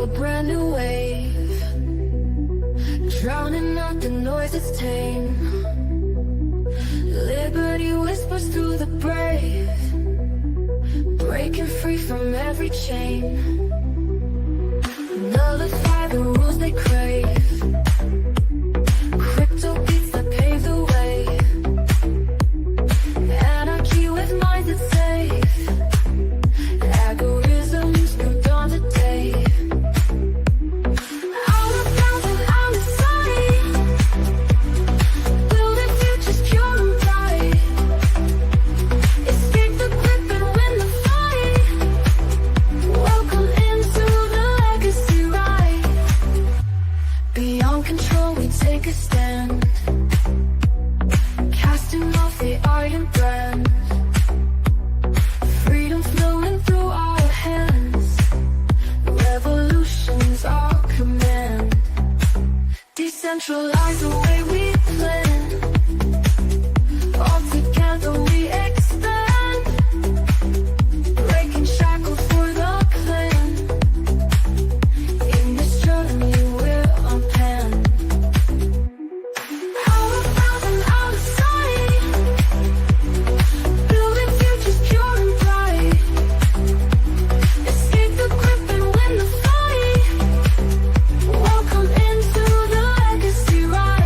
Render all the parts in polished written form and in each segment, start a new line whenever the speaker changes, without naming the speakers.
a brand new wave, drowning out the noise it's tame. Liberty whispers through the brave, breaking free from every chain. Nullify the rules they crave, crypto beats that pave the way. Anarchy with minds that's safe, algorithms from dawn to day. Out of bounds and out of sight, building futures pure and bright. Escape the grip and win the fight. Welcome into the legacy ride. Beyond control we take a stand, casting off the iron brand. Freedom flowing through our hands, revolution's our command. Decentralize the way we plan, all together we expand. Breaking shackles for the clan, in this journey we're unpanned. Out of bounds and out of sight, building futures pure and bright. Escape the grip and win the fight. Welcome into the legacy ride.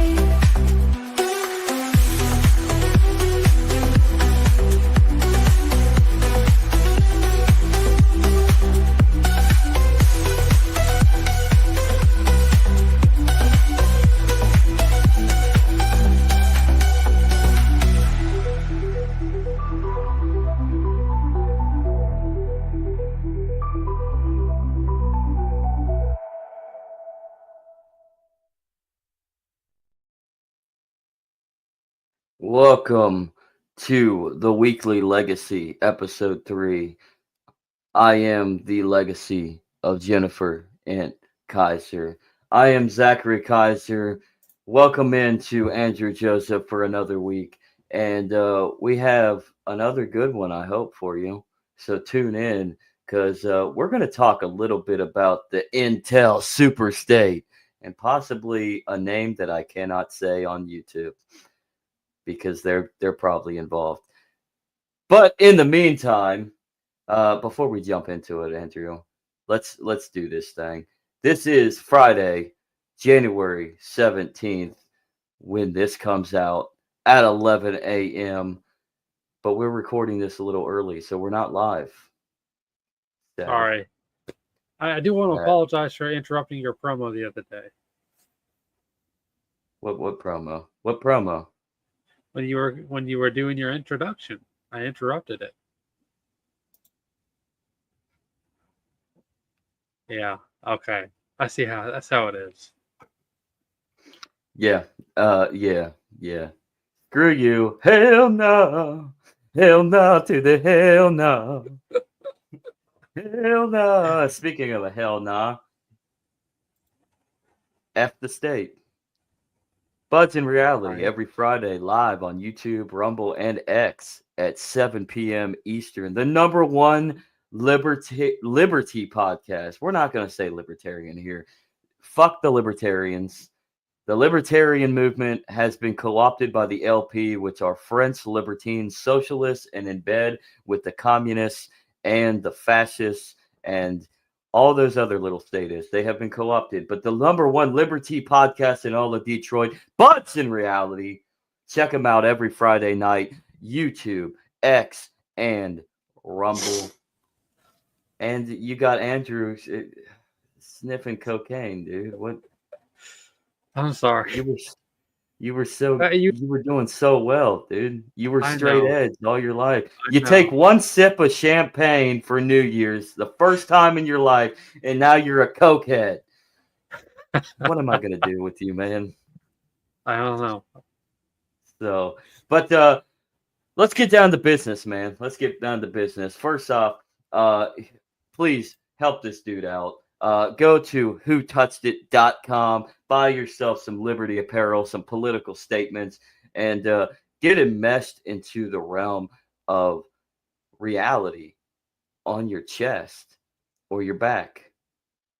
Welcome to the Weekly Legacy, Episode 3. I am the legacy of Jennifer and Kaiser. I am Zachary Kaiser. Welcome in to Andrew Joseph for another week. And we have another good one, I hope, for you. So tune in because we're going to talk a little bit about the Intel Superstate and possibly a name that I cannot say on YouTube, because they're probably involved. But in the meantime, before we jump into it, Andrew, let's do this thing. This is Friday, January 17th, when this comes out at 11 a.m. But we're recording this a little early, so we're not live. Sad.
Sorry. I do want to apologize for interrupting your promo the other day.
What promo? What promo?
When you were doing your introduction, I interrupted it. Yeah. Okay. I see how that's how it is.
Yeah. Yeah. Screw you. Hell no. Hell no to the hell no. Hell no. Speaking of a hell no, F the state. Buds in Reality every Friday live on YouTube, Rumble, and X at 7 p.m. Eastern. The number one liberty podcast. We're not going to say libertarian here. Fuck the libertarians. The libertarian movement has been co-opted by the LP, which are French libertines, socialists, and in bed with the communists and the fascists and all those other little statists. They have been co-opted. But the number one liberty podcast in all of Detroit, Buds in Reality. Check them out every Friday night. YouTube, X, and Rumble. And you got Andrew sniffing cocaine, dude. What?
I'm sorry.
You were so
you
were doing so well, dude. You were straight edge all your life. You
know.
take one sip of champagne for New Year's, the first time in your life, and now you're a cokehead. What am I gonna do with you, man?
I don't know.
So, but let's get down to business, man. Let's get down to business. First off, please help this dude out. Go to whotouchedit.com, buy yourself some Liberty apparel, some political statements, and get enmeshed into the realm of reality on your chest or your back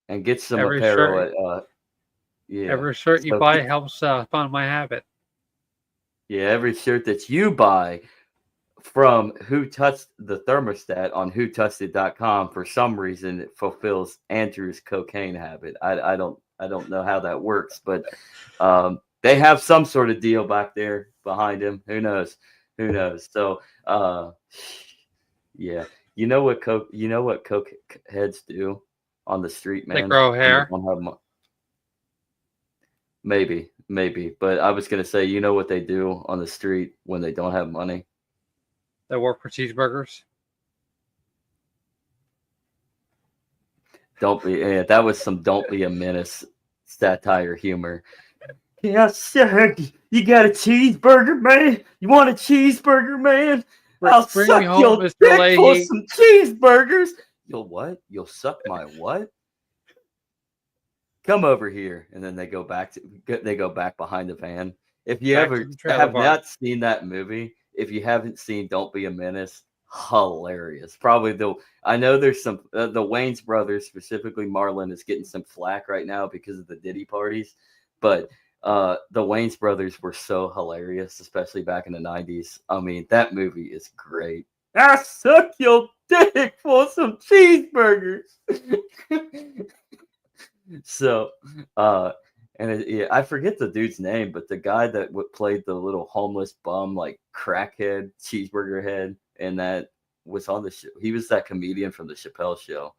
and get some
Every
apparel
shirt,
at yeah.
every shirt you
So
buy helps fund my habit.
yeah, every shirt that you buy from Who Touched the Thermostat on whotouchedit.com, for some reason it fulfills Andrew's cocaine habit. I don't know how that works, but they have some sort of deal back there behind him. Who knows? Who knows? So yeah. You know what coke heads do on the street,
They
man,
grow
when they
hair.
don't have maybe, but I was gonna say, you know what they do on the street when they don't have money?
They work for cheeseburgers.
Don't be. Yeah, that was some "Don't be a menace" satire humor. Yes, sir. You got a cheeseburger, man? You want a cheeseburger, man? I'll
Bring me
suck
home,
your
Mr.
dick for
Leahy.
some cheeseburgers. You'll what? You'll suck my what? Come over here, and then they go back behind the van. If you
Back to
ever
the trailer
have
park.
not seen that movie, if you haven't seen "Don't Be a Menace," hilarious. Probably I know there's some the Wayans brothers, specifically Marlon, is getting some flack right now because of the Diddy parties, but the Wayans brothers were so hilarious, especially back in the '90s. I mean, that movie is great. I suck your dick for some cheeseburgers. So, uh, yeah, I forget the dude's name, but the guy that played the little homeless bum, like crackhead, cheeseburger head, and that was on the show. He was that comedian from the Chappelle Show.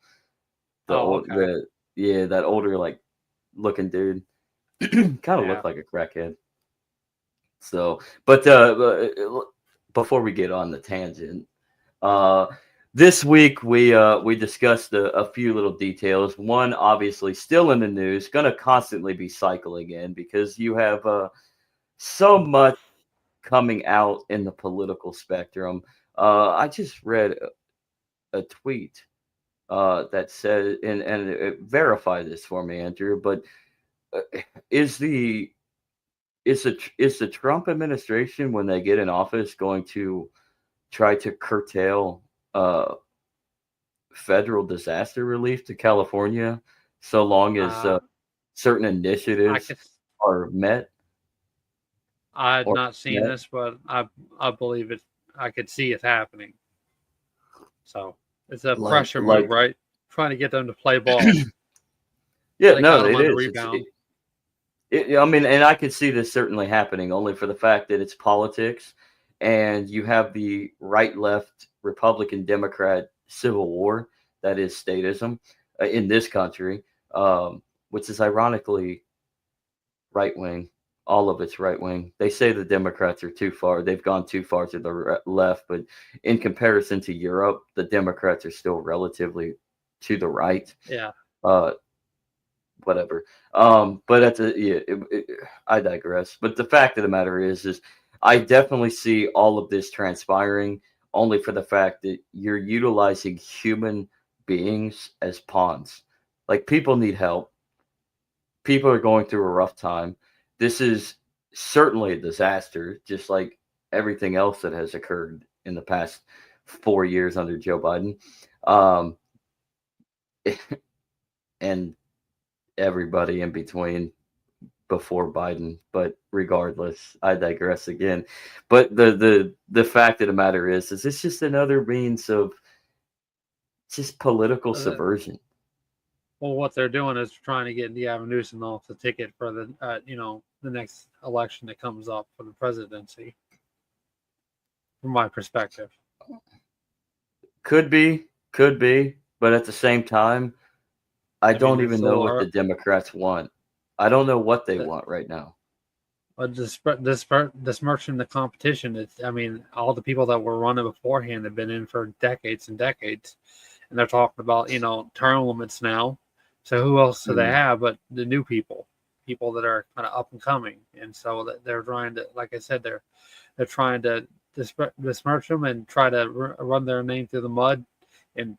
Oh, okay.
That older like looking dude, kind of
Yeah.
looked like a crackhead. So, but before we get on the tangent, uh, this week we discussed a few little details. One, obviously, still in the news, going to constantly be cycling in because you have so much coming out in the political spectrum. I just read a tweet that said, and verify this for me, Andrew. But uh, is the is the Trump administration, when they get in office, going to try to curtail uh, federal disaster relief to California so long as
Uh,
certain
I
initiatives
could.
are met
I had
or
not seen
met?
this, but I believe it. I could see it happening. So it's a
Like,
pressure move,
like,
right? Trying to get them to play ball.
yeah,
They
no,
got them
it
on the
is.
rebound.
I mean, and I could see this certainly happening only for the fact that it's politics, and you have the right, left, Republican, Democrat civil war that is statism in this country, which is ironically right wing. All of it's right wing. They say the Democrats are too far. They've gone too far to the left, but in comparison to Europe, the Democrats are still relatively to the right.
Yeah.
Uh, Whatever. But at the yeah, I digress. But the fact of the matter is I definitely see all of this transpiring only for the fact that you're utilizing human beings as pawns. Like, people need help. People are going through a rough time. This is certainly a disaster, just like everything else that has occurred in the past 4 years under Joe Biden. Um, and everybody in between before Biden. But regardless, I digress again. But the fact of the matter is it's just another means of just political
Uh,
subversion.
Well, what they're doing is trying to get Gavin Newsom off the ticket for the next election that comes up for the presidency. From my perspective,
Could be, but at the same time, I
I mean,
don't
it's
even
a
know
little
what the Democrats want. I don't know what they want right now.
but this merchant the competition. It's, I mean, all the people that were running beforehand have been in for decades and decades, and they're talking about term limits now. So who else do they
Mm.
have but the new people that are kind of up and coming? And so they're trying to, like I said, they're trying to besmirch them and try to run their name through the mud and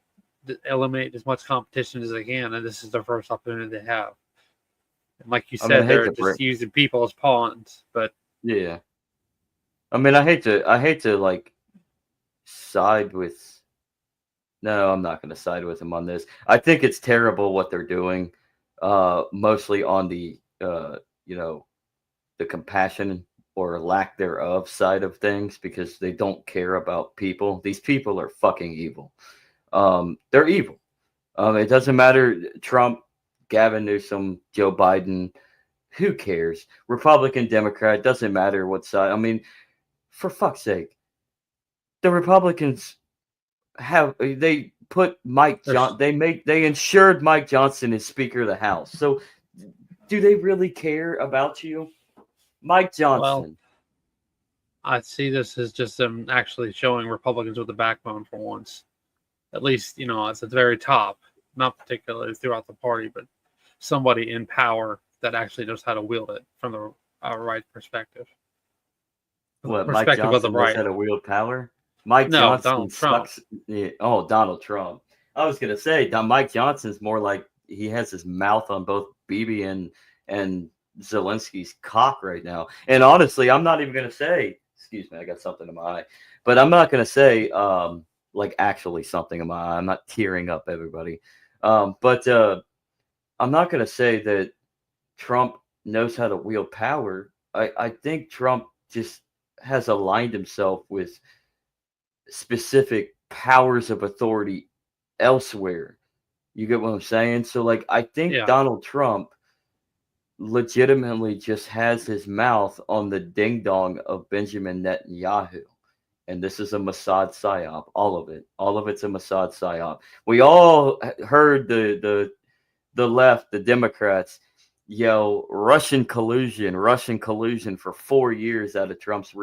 eliminate as much competition as they can. And this is their first opportunity they have. And like you
I mean, I
said,
hate
they're
to break.
just using people as pawns. But
Yeah. I mean, I hate to like side with No, I'm not going to side with him on this. I think it's terrible what they're doing, mostly on the you know, the compassion or lack thereof side of things because they don't care about people. These people are fucking evil. They're evil. It doesn't matter Trump, Gavin Newsom, Joe Biden. Who cares? Republican, Democrat, doesn't matter what side. I mean, for fuck's sake, the Republicans they put Mike
There's
John they insured Mike Johnson as Speaker of the House. So do they really care about you? Mike
well,
Johnson.
I see this as just them actually showing Republicans with the backbone for once. At least, it's at the very top, not particularly throughout the party, but somebody in power that actually knows how to wield it from the right perspective. From the
What, Mike
perspective of the
Johnson knows
right.
how to wield power? Mike
No,
Johnson
Donald Trump.
sucks. Yeah. Oh, Donald Trump. I was gonna say Mike Johnson's more like he has his mouth on both Bibi and Zelensky's cock right now. And honestly, I'm not even gonna say. Excuse me, I got something in my eye, but I'm not gonna say like actually something in my eye. I'm not tearing up, everybody. But I'm not gonna say that Trump knows how to wield power. I think Trump just has aligned himself with specific powers of authority elsewhere. You get what I'm saying? So, like, I think
Yeah.
Donald Trump legitimately just has his mouth on the ding dong of Benjamin Netanyahu. And this is a Mossad psyop. All of it. All of it's a Mossad psyop. We all heard the left, the Democrats, yell Russian collusion for 4 years out of Trump's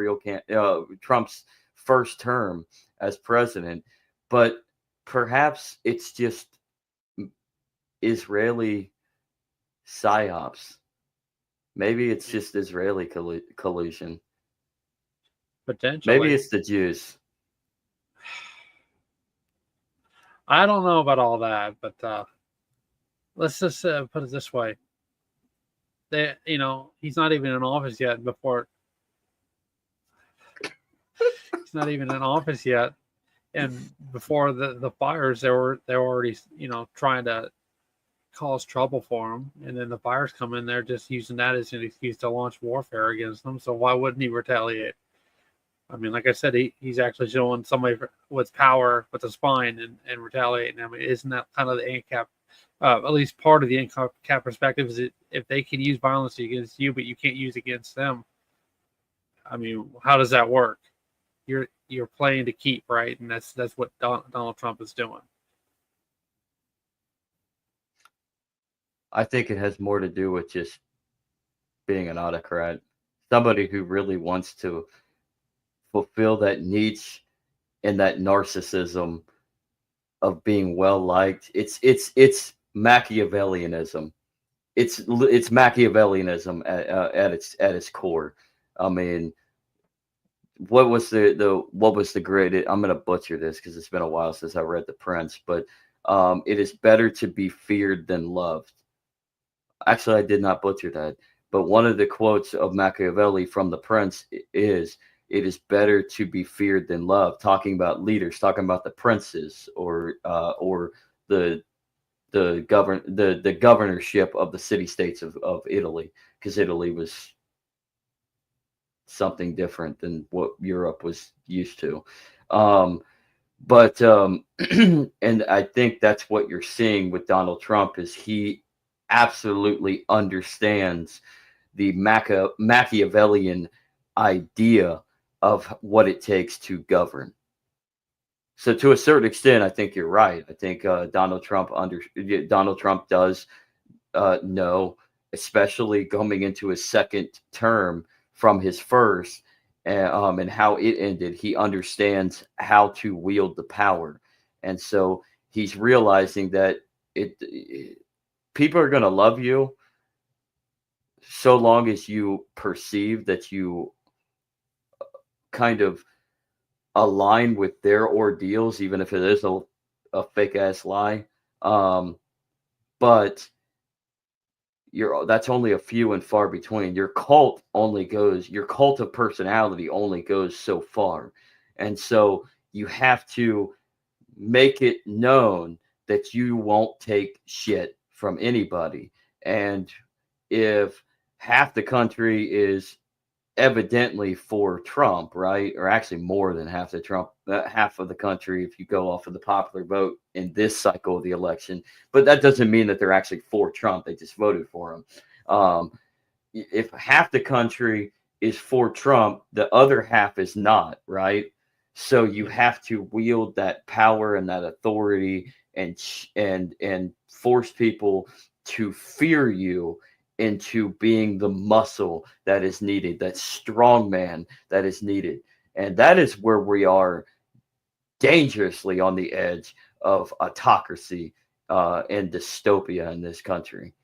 first term as president. But perhaps it's just Israeli psyops. Maybe it's just Israeli collusion.
Potentially.
Maybe it's the Jews.
I don't know about all that, but let's just put it this way. He's not even in office yet. He's not even in office yet, and before the fires, they were already trying to cause trouble for him, and then the fires come in. They're just using that as an excuse to launch warfare against them. So why wouldn't he retaliate? I mean, like I said, he's actually showing somebody with power, with a spine, and retaliating. I mean, isn't that kind of the ANCAP? At least part of the ANCAP perspective is that if they can use violence against you, but you can't use against them. I mean, how does that work? You're playing to keep, right? And that's what Donald Trump is doing.
I think it has more to do with just being an autocrat, somebody who really wants to fulfill that niche and that narcissism of being well liked. It's Machiavellianism. It's Machiavellianism at its core. I mean, what was the great? I'm gonna butcher this because it's been a while since I read The Prince, but it is better to be feared than loved. Actually, I did not butcher that, but one of the quotes of Machiavelli from The Prince is, "It is better to be feared than loved," talking about leaders, talking about the princes or the the governorship of the city states of Italy, because Italy was something different than what Europe was used to. But and I think that's what you're seeing with Donald Trump is he absolutely understands the Machiavellian idea of what it takes to govern. So to a certain extent, I think you're right. I think Donald Trump does know, especially coming into his second term from his first, and how it ended. He understands how to wield the power, and so he's realizing that people are going to love you so long as you perceive that you kind of align with their ordeals, even if it is a fake ass lie. But that's only a few and far between. Your cult of personality only goes so far. And so you have to make it known that you won't take shit from anybody. And if half the country is evidently for Trump, right? Or actually more than half of the country, if you go off of the popular vote in this cycle of the election. But that doesn't mean that they're actually for Trump. They just voted for him. If half the country is for Trump, the other half is not, right? So you have to wield that power and that authority and force people to fear you into being the muscle that is needed, that strong man that is needed. And that is where we are dangerously on the edge of autocracy and dystopia in this country.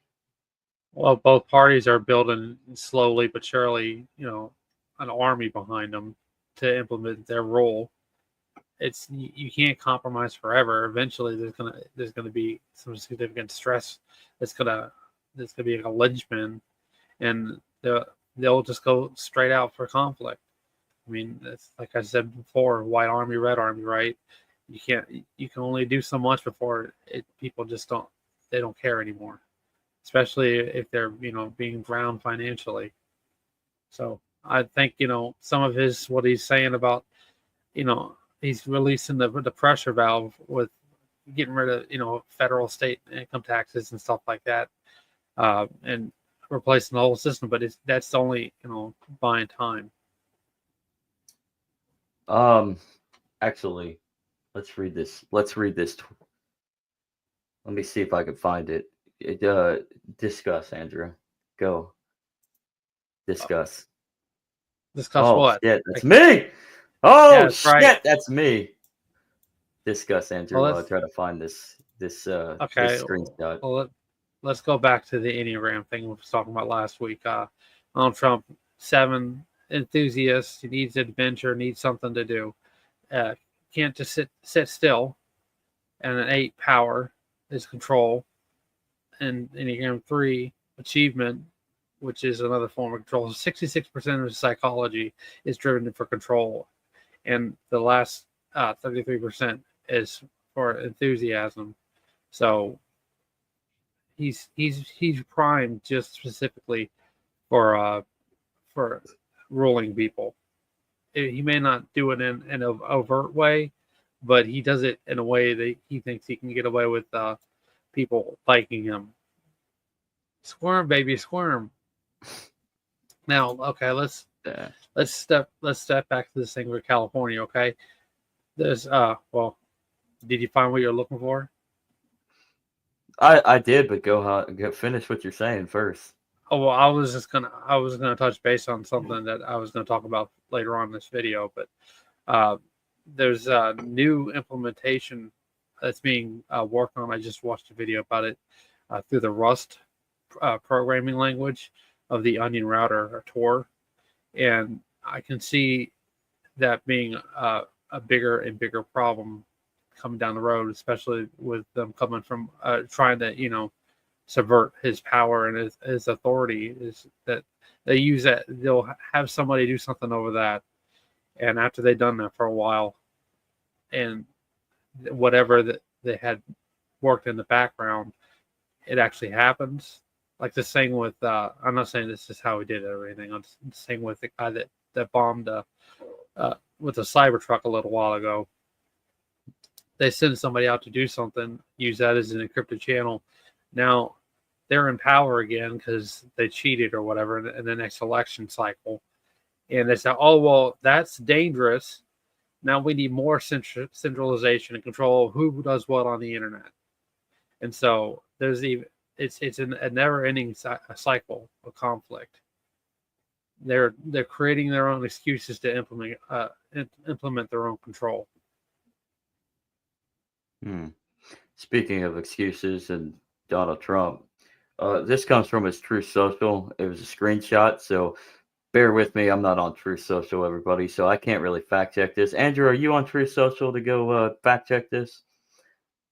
Well, both parties are building slowly but surely, an army behind them to implement their role. It's you can't compromise forever. Eventually, there's gonna be some significant stress. There's gonna be like a linchpin, and they'll just go straight out for conflict. I mean, it's like I said before, white army, red army, right? You can only do so much before people just don't care anymore, especially if they're being drowned financially. So I think some of what he's saying about he's releasing the pressure valve with getting rid of federal, state income taxes and stuff like that, and replacing the whole system. But that's only buying time.
Actually, let's read this. Let me see if I can find it. Discuss, Andrew. Go. Discuss.
Discuss
Oh
what?
shit, that's me. Oh
Yeah, that's
shit,
right.
that's me. Discuss, Andrew.
Well,
While I try to find this
Okay.
this screenshot.
Well, let's go back to the Enneagram thing we were talking about last week. Donald Trump, 7 enthusiast. He needs adventure, needs something to do. Can't just sit still. And an 8, power is control. And Enneagram 3, achievement, which is another form of control. 66% of his psychology is driven for control, and the last 33% is for enthusiasm. So he's primed just specifically for ruling people. He may not do it in an overt way, but he does it in a way that he thinks he can get away with people liking him. Squirm, baby, squirm. Now, okay, let's step back to this thing with California. Okay, there's well, did you find what you're looking for?
I did, but go finish what you're saying first.
Oh well, I was gonna touch base on something that I was gonna talk about later on in this video, but there's a new implementation that's being worked on. I just watched a video about it through the Rust programming language of the Onion router or Tor, and I can see that being a bigger and bigger problem coming down the road, especially with them coming from trying to subvert his power and his authority. Is that they use that, they'll have somebody do something over that, and after they've done that for a while, and whatever that they had worked in the background, it actually happens. Like the thing with, I'm not saying this is how he did it or anything. I'm just saying with the guy that bombed with a Cybertruck a little while ago. They send somebody out to do something, use that as an encrypted channel. Now they're in power again because they cheated or whatever in the next election cycle. And they say, oh, well, that's dangerous. Now we need more centralization and control of who does what on the internet. And so it's a never-ending cycle of conflict. They're creating their own excuses to implement their own control.
Speaking of excuses and Donald Trump, this comes from his Truth Social. It was a screenshot, so bear with me. I'm not on Truth Social, everybody, so I can't really fact check this. Andrew, are you on Truth Social to go fact check this?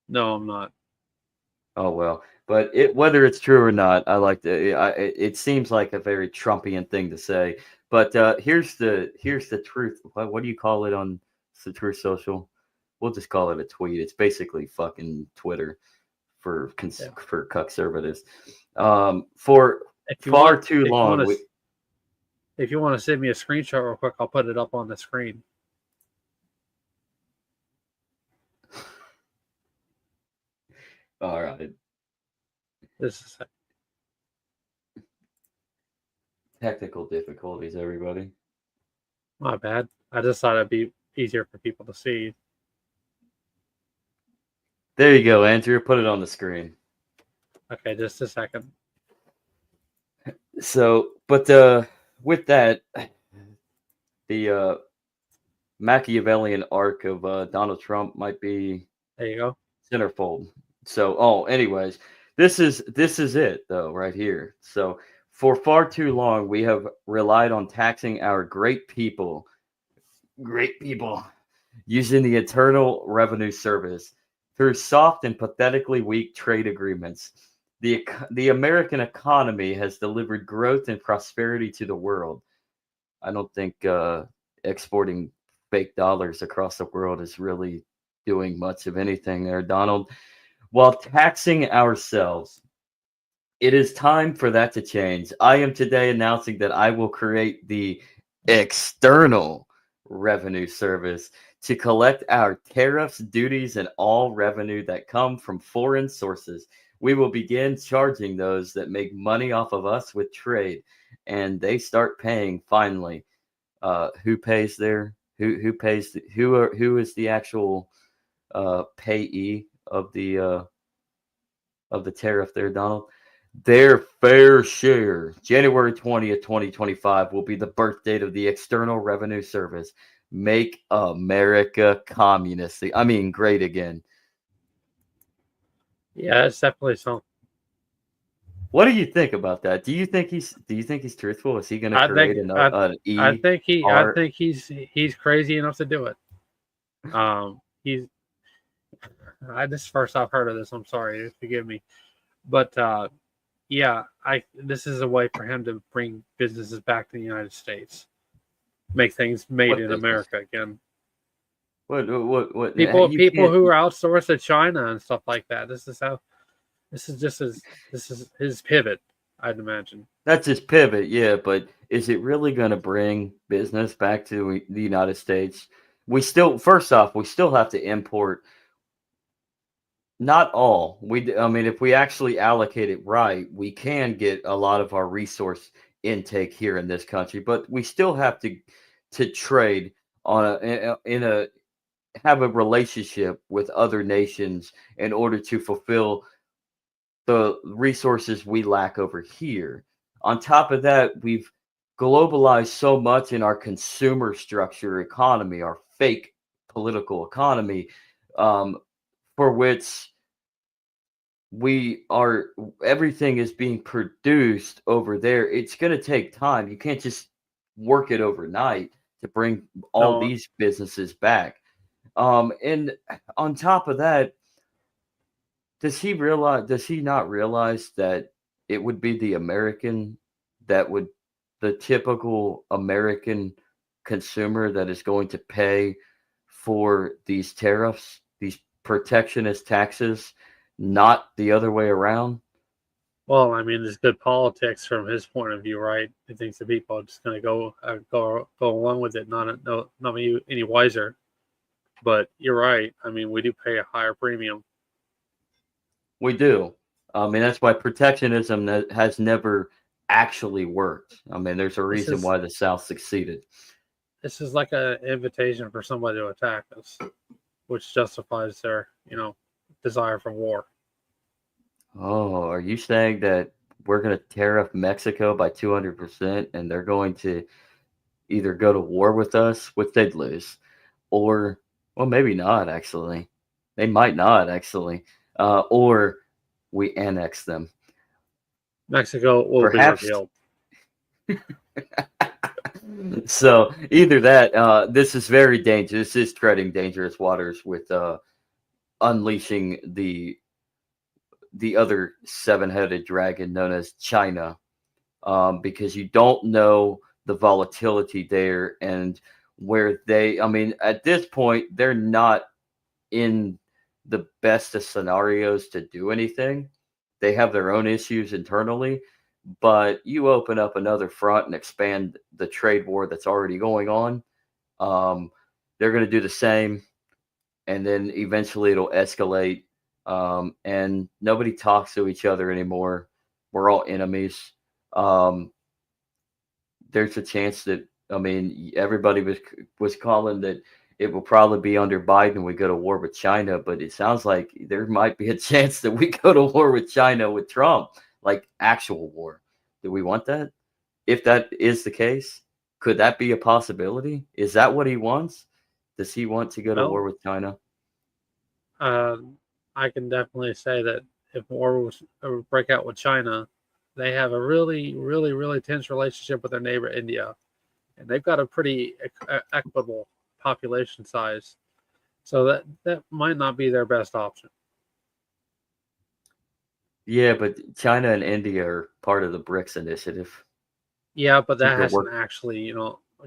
No, I'm not.
Oh well, but whether it's true or not, I like it seems like a very Trumpian thing to say. But here's the truth. What do you call it on the Truth Social? we'll just call it a tweet. It's basically fucking Twitter for
Yeah.
for conservatives. For
If you
far
want,
too long,
if you want to send me a screenshot real quick, I'll put it up on the screen.
all right.
This is
Technical difficulties, everybody.
my bad. I just thought it'd be easier for people to see.
There you go, Andrew. Put it on the screen.
Okay, just a second.
So, but with that, the Machiavellian arc of Donald Trump might be
There you go.
centerfold. So, anyways, this is it though, right here. So, for far too long, we have relied on taxing our great people, using the Internal Revenue Service through soft and pathetically weak trade agreements. The American economy has delivered growth and prosperity to the world. I don't think exporting fake dollars across the world is really doing much of anything there, Donald. While taxing ourselves, it is time for that to change. I am today announcing that I will create the External Revenue Service to collect our tariffs, duties, and all revenue that come from foreign sources. We will begin charging those that make money off of us with trade, and they start paying finally. Who pays there? Who pays? Who is the actual payee of the tariff there, Donald? Their fair share. January 20th, 2025 will be the birth date of the External Revenue Service. Make America communist. I mean, great again.
Yeah, it's definitely something.
What do you think about that? Do you think he's truthful? Is he going to create an E?
I think he's crazy enough to do it. This is the first I've heard of this. I'm sorry, forgive me, but yeah, this is a way for him to bring businesses back to the United States, make things made in America again.
What?
People who are outsourced to China and stuff like that. This is his pivot, I'd imagine.
That's his pivot, yeah. But is it really going to bring business back to the United States? First off, we still have to import. Not all. I mean, if we actually allocate it right, we can get a lot of our resource intake here in this country. But we still have to trade have a relationship with other nations in order to fulfill the resources we lack over here. On top of that, we've globalized so much in our consumer structure economy, our fake political economy, for which everything is being produced over there. It's going to take time. You can't just work it overnight to bring all these businesses back. And on top of that, does he not realize that it would be the typical American consumer that is going to pay for these tariffs, these protectionist taxes, not the other way around?
Well, I mean, it's good politics from his point of view, right? He thinks the people are just going to go along with it, not any wiser. But you're right. I mean, we do pay a higher premium.
We do. I mean, that's why protectionism has never actually worked. I mean, there's a reason why the South succeeded.
This is like an invitation for somebody to attack us, which justifies their, desire for war.
Oh, are you saying that we're going to tariff Mexico by 200% and they're going to either go to war with us, which they'd lose, or, well, maybe not, actually. They might not, actually. Or we annex them.
Mexico will
Perhaps.
be revealed.
So either that, this is very dangerous. This is treading dangerous waters with unleashing the other seven-headed dragon known as China, because you don't know the volatility there and where I mean, at this point, they're not in the best of scenarios to do anything. They have their own issues internally, but you open up another front and expand the trade war that's already going on. Um, they're going to do the same, and then eventually it'll escalate. And nobody talks to each other anymore. We're all enemies. Um, there's a chance that, I mean, everybody was calling that it will probably be under Biden we go to war with China, but it sounds like there might be a chance that we go to war with China with Trump, like actual war. Do we want that? If that is the case, could that be a possibility? Is that what he wants? Does he want to go to war
Well,
with China?
I can definitely say that if war was break out with China, they have a really, really, really tense relationship with their neighbor India, and they've got a pretty equitable population size, so that might not be their best option.
Yeah, but China and India are part of the BRICS initiative.
Yeah, but
I think
that
they're
hasn't
work.
actually,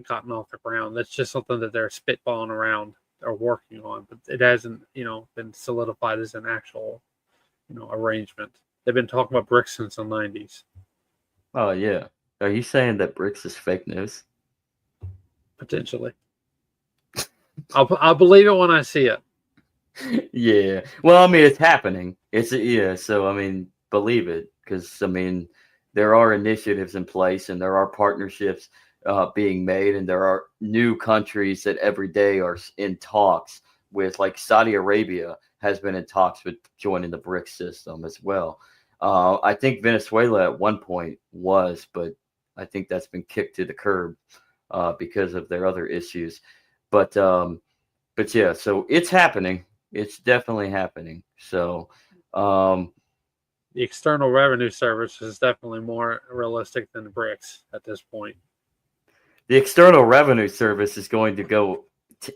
gotten off the ground. That's just something that they're spitballing around or working on, but it hasn't, been solidified as an actual, arrangement. They've been talking about BRICS since the 90s,
Oh yeah. Are you saying that BRICS is fake news?
potentially. I'll believe it when I see it.
Yeah. Well, I mean, it's happening. It's yeah. So I mean, believe it, because I mean, there are initiatives in place, and there are partnerships being made, and there are new countries that every day are in talks with, like Saudi Arabia has been in talks with joining the BRICS system as well. I think Venezuela at one point was, but I think that's been kicked to the curb because of their other issues. But but yeah, so it's happening. It's definitely happening. So, um,
The External Revenue Service is definitely more realistic than the BRICS at this point.
the External Revenue Service is going to go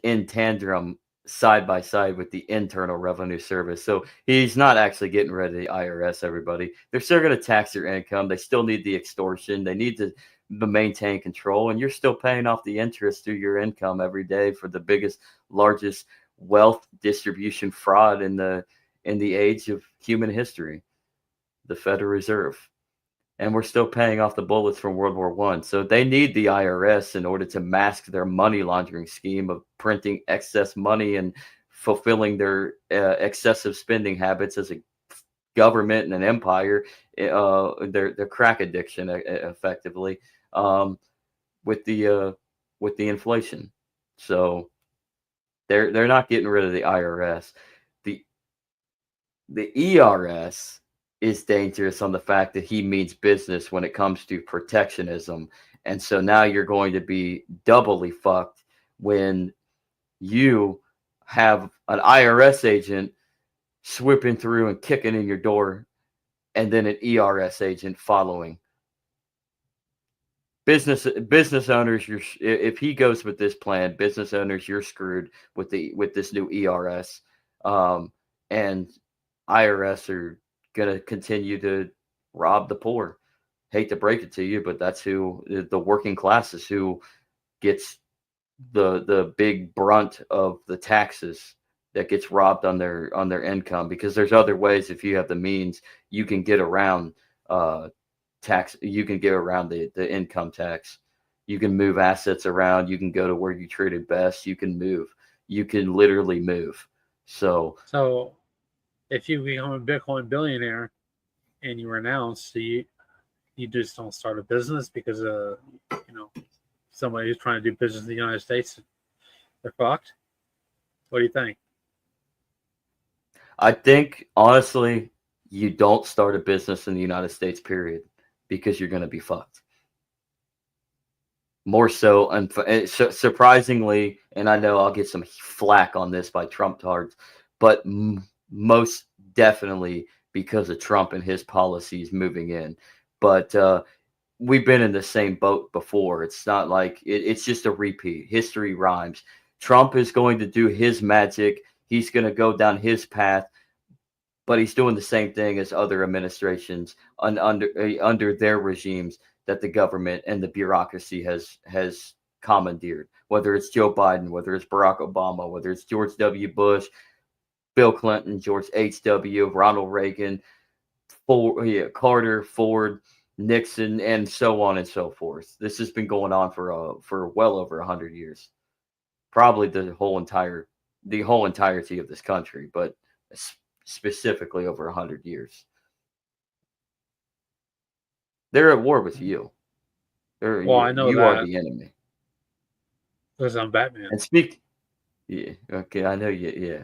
in tandem side by side with the Internal Revenue Service. So he's not actually getting rid of the IRS, everybody. They're still going to tax your income. They still need the extortion. They need to maintain control. And you're still paying off the interest through your income every day for the biggest, largest wealth distribution fraud in the age of human history, the Federal Reserve. And we're still paying off the bullets from World War One. So they need the IRS in order to mask their money laundering scheme of printing excess money and fulfilling their excessive spending habits as a government and an empire, their crack addiction effectively, um, with the inflation. So they're not getting rid of the IRS. The the ERS is dangerous on the fact that he means business when it comes to protectionism. And so now you're going to be doubly fucked when you have an IRS agent swooping through and kicking in your door, and then an ERS agent following. Business owners, if he goes with this plan, business owners, you're screwed with this new ERS, and IRS are gonna continue to rob the poor. Hate to break it to you, but that's who the working classes who gets the big brunt of the taxes that gets robbed on their income, because there's other ways. If you have the means, you can get around tax. You can get around the income tax. You can move assets around. You can go to where you treated best. You can move. You can literally move. So
So if you become a Bitcoin billionaire and you renounce, so you just don't start a business because somebody who's trying to do business in the United States, they're fucked. What do you think?
I think honestly, you don't start a business in the United States, period, because you're going to be fucked. More so, surprisingly, and I know I'll get some flack on this by Trump tards, but most definitely because of Trump and his policies moving in. But we've been in the same boat before. It's not like it's just a repeat. History rhymes. Trump is going to do his magic. He's going to go down his path, but he's doing the same thing as other administrations under their regimes that the government and the bureaucracy has commandeered. Whether it's Joe Biden, whether it's Barack Obama, whether it's George W. Bush, Bill Clinton, George H.W., Ronald Reagan, Carter, Ford, Nixon, and so on and so forth. This has been going on for well over 100 years, probably the whole entirety of this country, but specifically over 100 years. They're at war with you.
I know
you
that
are the enemy.
because I'm Batman.
And yeah, okay, I know you. Yeah,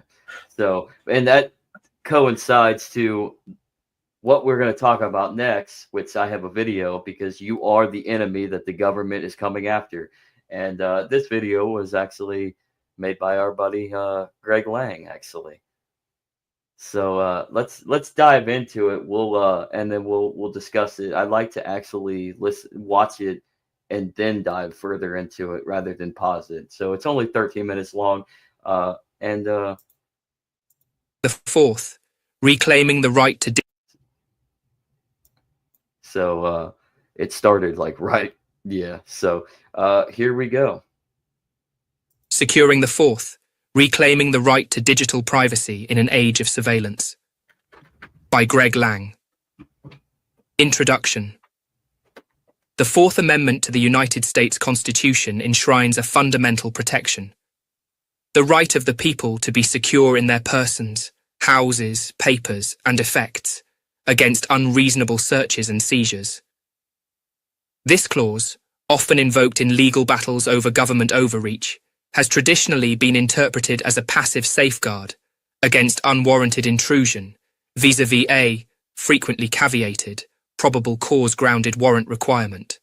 so and that coincides to what we're going to talk about next, which I have a video because you are the enemy that the government is coming after. And this video was actually made by our buddy Greg Lang, actually. So let's dive into it. We'll discuss it. I'd like to actually watch it, and then dive further into it rather than pause it. So it's only 13 minutes long, The
fourth, reclaiming the right to
So it started So here we go.
Securing the fourth, reclaiming the right to digital privacy in an age of surveillance. By Greg Lang. Introduction. The Fourth Amendment to the United States Constitution enshrines a fundamental protection: the right of the people to be secure in their persons, houses, papers, and effects, against unreasonable searches and seizures. This clause, often invoked in legal battles over government overreach, has traditionally been interpreted as a passive safeguard against unwarranted intrusion, vis-à-vis a, frequently caveated, probable cause-grounded warrant requirement.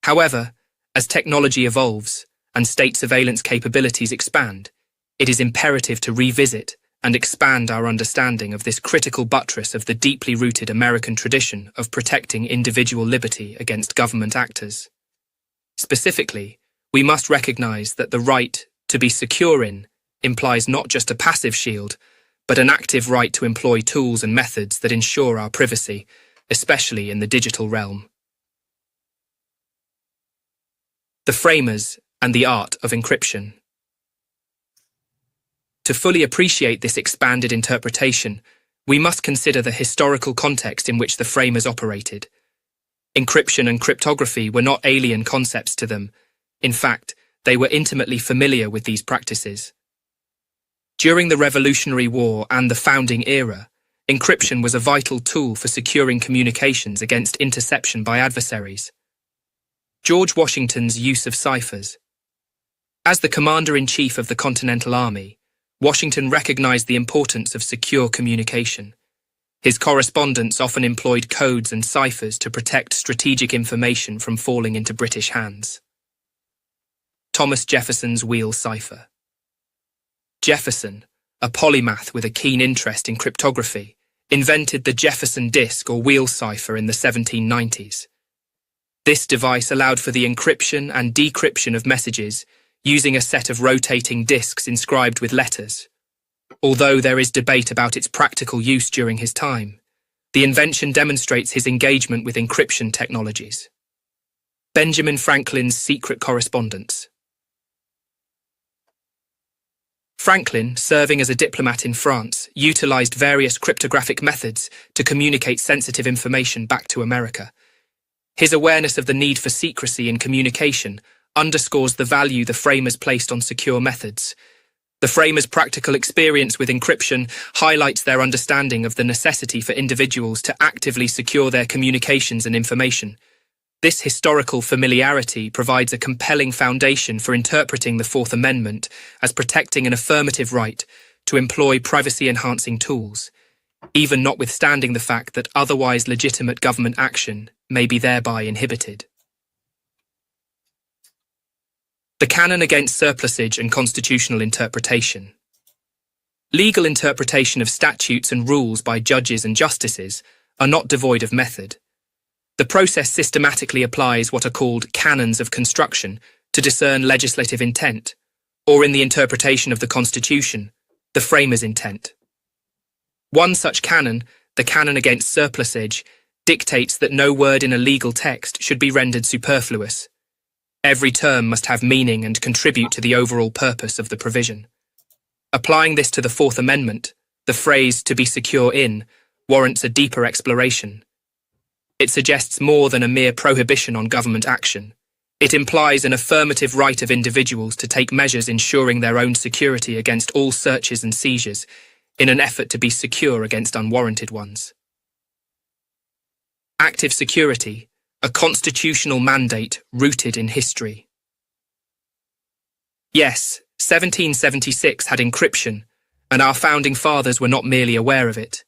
However, as technology evolves and state surveillance capabilities expand, it is imperative to revisit and expand our understanding of this critical buttress of the deeply rooted American tradition of protecting individual liberty against government actors. Specifically, we must recognize that the right to be secure in implies not just a passive shield, but an active right to employ tools and methods that ensure our privacy, especially in the digital realm. The framers and the art of encryption. To fully appreciate this expanded interpretation, we must consider the historical context in which the framers operated. Encryption and cryptography were not alien concepts to them. In fact, they were intimately familiar with these practices. During the Revolutionary War and the Founding Era, encryption was a vital tool for securing communications against interception by adversaries. George Washington's use of ciphers. As the Commander-in-Chief of the Continental Army, Washington recognized the importance of secure communication. His correspondence often employed codes and ciphers to protect strategic information from falling into British hands. Thomas Jefferson's wheel cipher. Jefferson, a polymath with a keen interest in cryptography, invented the Jefferson disk or wheel cipher in the 1790s. This device allowed for the encryption and decryption of messages using a set of rotating disks inscribed with letters. Although there is debate about its practical use during his time, the invention demonstrates his engagement with encryption technologies. Benjamin Franklin's secret correspondence. Franklin, serving as a diplomat in France, utilized various cryptographic methods to communicate sensitive information back to America. His awareness of the need for secrecy in communication underscores the value the framers placed on secure methods. The framers' practical experience with encryption highlights their understanding of the necessity for individuals to actively secure their communications and information. This historical familiarity provides a compelling foundation for interpreting the Fourth Amendment as protecting an affirmative right to employ privacy-enhancing tools, even notwithstanding the fact that otherwise legitimate government action may be thereby inhibited. The canon against surplusage and constitutional interpretation. Legal interpretation of statutes and rules by judges and justices are not devoid of method. The process systematically applies what are called canons of construction to discern legislative intent, or in the interpretation of the Constitution, the framer's intent. One such canon, the canon against surplusage, dictates that no word in a legal text should be rendered superfluous. Every term must have meaning and contribute to the overall purpose of the provision. Applying this to the Fourth Amendment, The phrase "to be secure in" warrants a deeper exploration. It suggests more than a mere prohibition on government action. It implies an affirmative right of individuals to take measures ensuring their own security against all searches and seizures, in an effort to be secure against unwarranted ones. Active security, a constitutional mandate rooted in history. Yes, 1776 had encryption, and our founding fathers were not merely aware of it.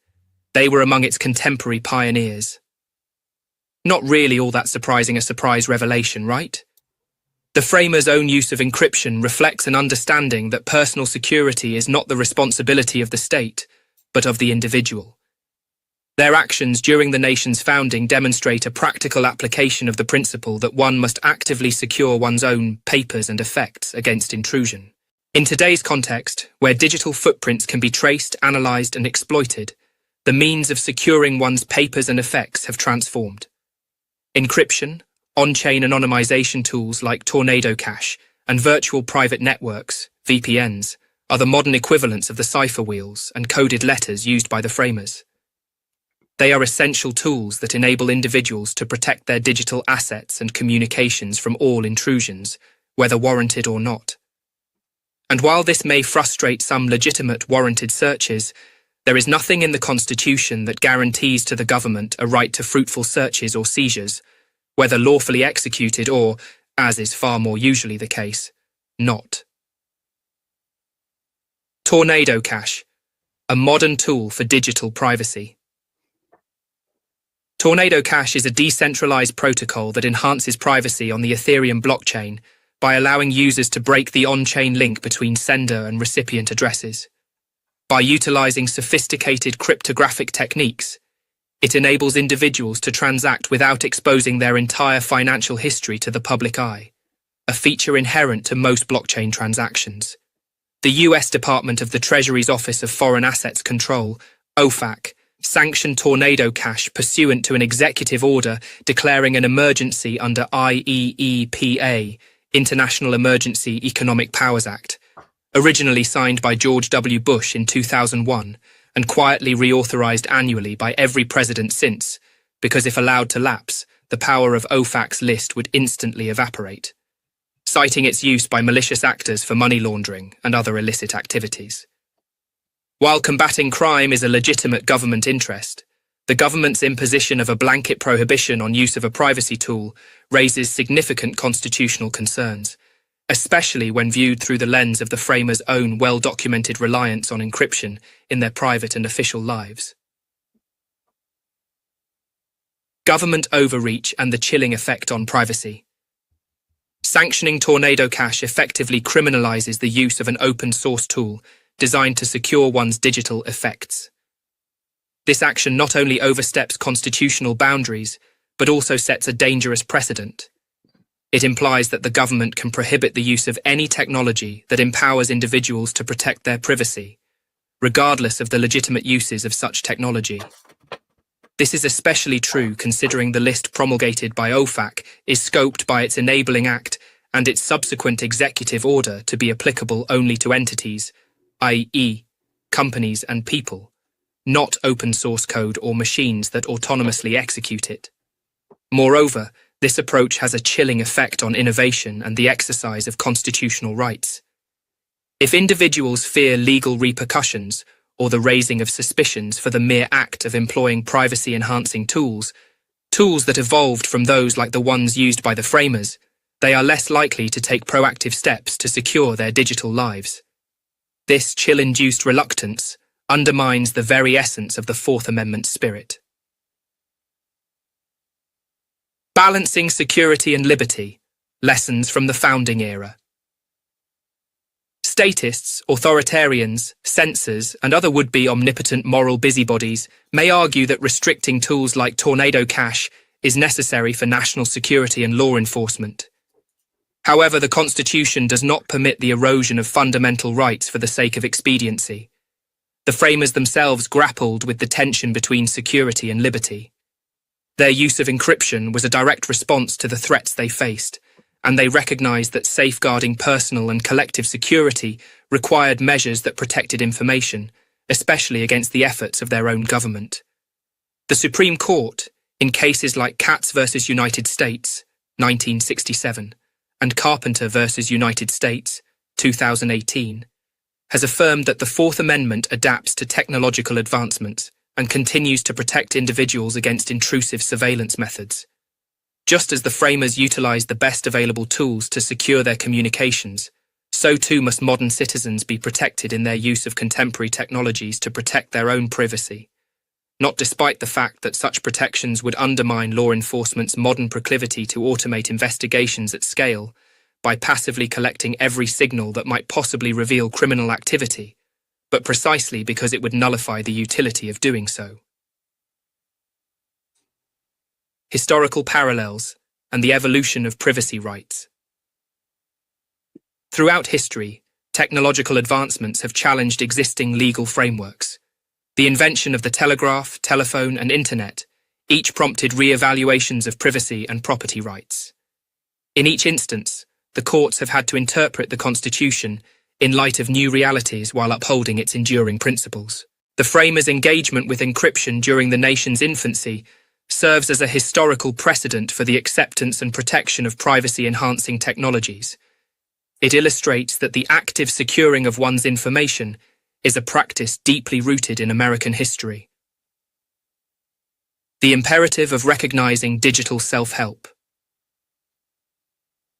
They were among its contemporary pioneers. Not really all that surprising a surprise revelation, right? The framers' own use of encryption reflects an understanding that personal security is not the responsibility of the state, but of the individual. Their actions during the nation's founding demonstrate a practical application of the principle that one must actively secure one's own papers and effects against intrusion. In today's context, where digital footprints can be traced, analysed and exploited, the means of securing one's papers and effects have transformed. Encryption, on-chain anonymization tools like Tornado Cache, and virtual private networks, VPNs, are the modern equivalents of the cipher wheels and coded letters used by the framers. They are essential tools that enable individuals to protect their digital assets and communications from all intrusions, whether warranted or not. And while this may frustrate some legitimate warranted searches, there is nothing in the Constitution that guarantees to the government a right to fruitful searches or seizures, whether lawfully executed or, as is far more usually the case, not. Tornado Cache, a modern tool for digital privacy. Tornado Cache is a decentralized protocol that enhances privacy on the Ethereum blockchain by allowing users to break the on-chain link between sender and recipient addresses. By utilizing sophisticated cryptographic techniques, it enables individuals to transact without exposing their entire financial history to the public eye, a feature inherent to most blockchain transactions. The US Department of the Treasury's Office of Foreign Assets Control, OFAC, sanctioned Tornado Cache pursuant to an executive order declaring an emergency under IEEPA, International Emergency Economic Powers Act, originally signed by George W. Bush in 2001 and quietly reauthorized annually by every president since, because if allowed to lapse, the power of OFAC's list would instantly evaporate, citing its use by malicious actors for money laundering and other illicit activities. While combating crime is a legitimate government interest, the government's imposition of a blanket prohibition on use of a privacy tool raises significant constitutional concerns, especially when viewed through the lens of the framers' own well-documented reliance on encryption in their private and official lives. Government overreach and the chilling effect on privacy. Sanctioning Tornado Cache effectively criminalizes the use of an open-source tool designed to secure one's digital effects. This action not only oversteps constitutional boundaries, but also sets a dangerous precedent. It implies that the government can prohibit the use of any technology that empowers individuals to protect their privacy, regardless of the legitimate uses of such technology. This is especially true considering the list promulgated by OFAC is scoped by its enabling act and its subsequent executive order to be applicable only to entities, i.e., companies and people, not open source code or machines that autonomously execute it. Moreover, this approach has a chilling effect on innovation and the exercise of constitutional rights. If individuals fear legal repercussions or the raising of suspicions for the mere act of employing privacy-enhancing tools that evolved from those like the ones used by the framers, they are less likely to take proactive steps to secure their digital lives. This chill-induced reluctance undermines the very essence of the Fourth Amendment spirit. Balancing security and liberty, lessons from the founding era. Statists, authoritarians, censors, and other would-be omnipotent moral busybodies may argue that restricting tools like Tornado Cache is necessary for national security and law enforcement. However, the Constitution does not permit the erosion of fundamental rights for the sake of expediency. The framers themselves grappled with the tension between security and liberty. Their use of encryption was a direct response to the threats they faced, and they recognized that safeguarding personal and collective security required measures that protected information, especially against the efforts of their own government. The Supreme Court, in cases like Katz versus United States, 1967, and Carpenter versus United States, 2018, has affirmed that the Fourth Amendment adapts to technological advancements and continues to protect individuals against intrusive surveillance methods. Just as the framers utilized the best available tools to secure their communications, so too must modern citizens be protected in their use of contemporary technologies to protect their own privacy, not despite the fact that such protections would undermine law enforcement's modern proclivity to automate investigations at scale by passively collecting every signal that might possibly reveal criminal activity, but precisely because it would nullify the utility of doing so. Historical parallels and the evolution of privacy rights. Throughout history, technological advancements have challenged existing legal frameworks. The invention of the telegraph, telephone, and internet each prompted re-evaluations of privacy and property rights. In each instance, the courts have had to interpret the Constitution in light of new realities while upholding its enduring principles. The framers' engagement with encryption during the nation's infancy serves as a historical precedent for the acceptance and protection of privacy-enhancing technologies. It illustrates that the active securing of one's information is a practice deeply rooted in American history. The imperative of recognizing digital self-help.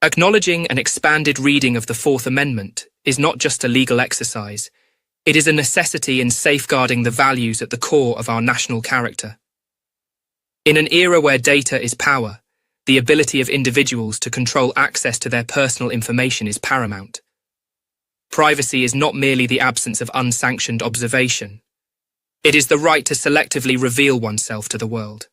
Acknowledging an expanded reading of the Fourth Amendment is not just a legal exercise, it is a necessity in safeguarding the values at the core of our national character. In an era where data is power, the ability of individuals to control access to their personal information is paramount. Privacy is not merely the absence of unsanctioned observation. It is the right to selectively reveal oneself to the world.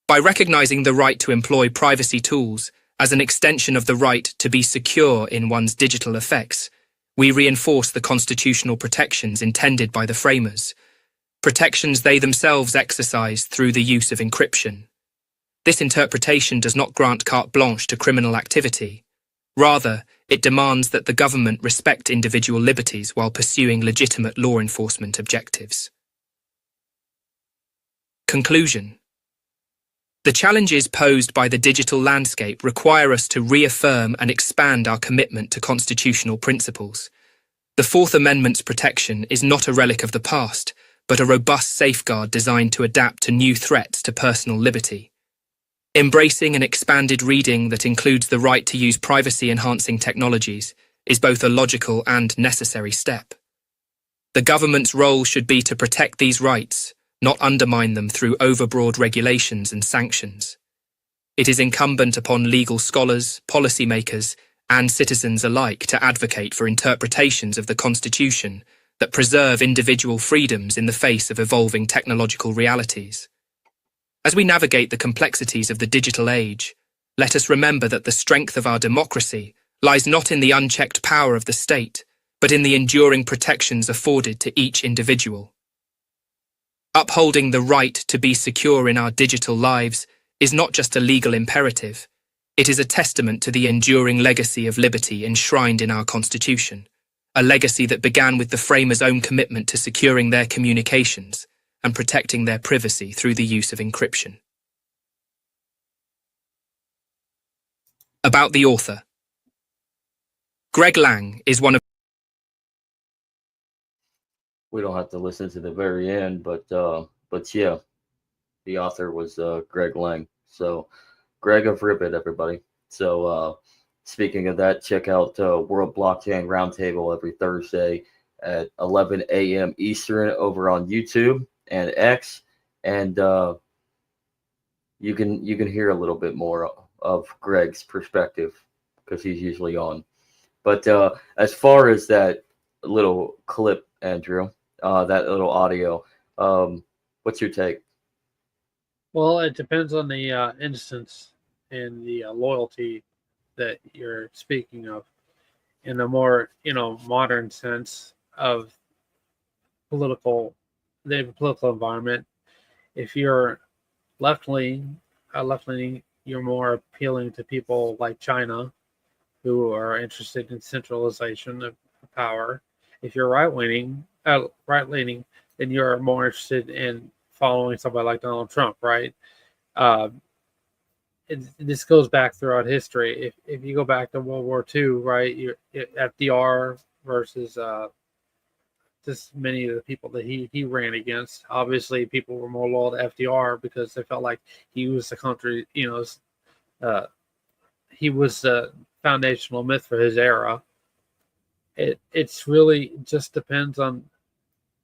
By recognizing the right to employ privacy tools as an extension of the right to be secure in one's digital effects, we reinforce the constitutional protections intended by the framers, protections they themselves exercise through the use of encryption. This interpretation does not grant carte blanche to criminal activity. Rather, it demands that the government respect individual liberties while pursuing legitimate law enforcement objectives. Conclusion. The challenges posed by the digital landscape require us to reaffirm and expand our commitment to constitutional principles. The Fourth Amendment's protection is not a relic of the past, but a robust safeguard designed to adapt to new threats to personal liberty. Embracing an expanded reading that includes the right to use privacy-enhancing technologies is both a logical and necessary step. The government's role should be to protect these rights, not undermine them through overbroad regulations and sanctions. It is incumbent upon legal scholars, policymakers, and citizens alike to advocate for interpretations of the Constitution that preserve individual freedoms in the face of evolving technological realities. As we navigate the complexities of the digital age, let us remember that the strength of our democracy lies not in the unchecked power of the state, but in the enduring protections afforded to each individual. Upholding the right to be secure in our digital lives is not just a legal imperative, it is a testament to the enduring legacy of liberty enshrined in our Constitution, a legacy that began with the framers' own commitment to securing their communications and protecting their privacy through the use of encryption. About the author. Greg Lang is one of...
We don't have to listen to the very end, but yeah, the author was Greg Lang. So, Greg of Ribbit, everybody. So, speaking of that, check out World Blockchain Roundtable every Thursday at 11 a.m. Eastern over on YouTube and X, and you can hear a little bit more of Greg's perspective because he's usually on. But as far as that little clip, Andrew, that little audio, what's your take?
Well, it depends on the instance and the loyalty that you're speaking of. In a more, modern sense of the political environment, if you're left-leaning, you're more appealing to people like China, who are interested in centralization of power. If you're right-wing, right leaning, then you're more interested in following somebody like Donald Trump, right? Uh, this goes back throughout history. If you go back to World War II, right, FDR versus just many of the people that he ran against. Obviously, people were more loyal to FDR because they felt like he was the country, uh, he was the foundational myth for his era. It's really just depends on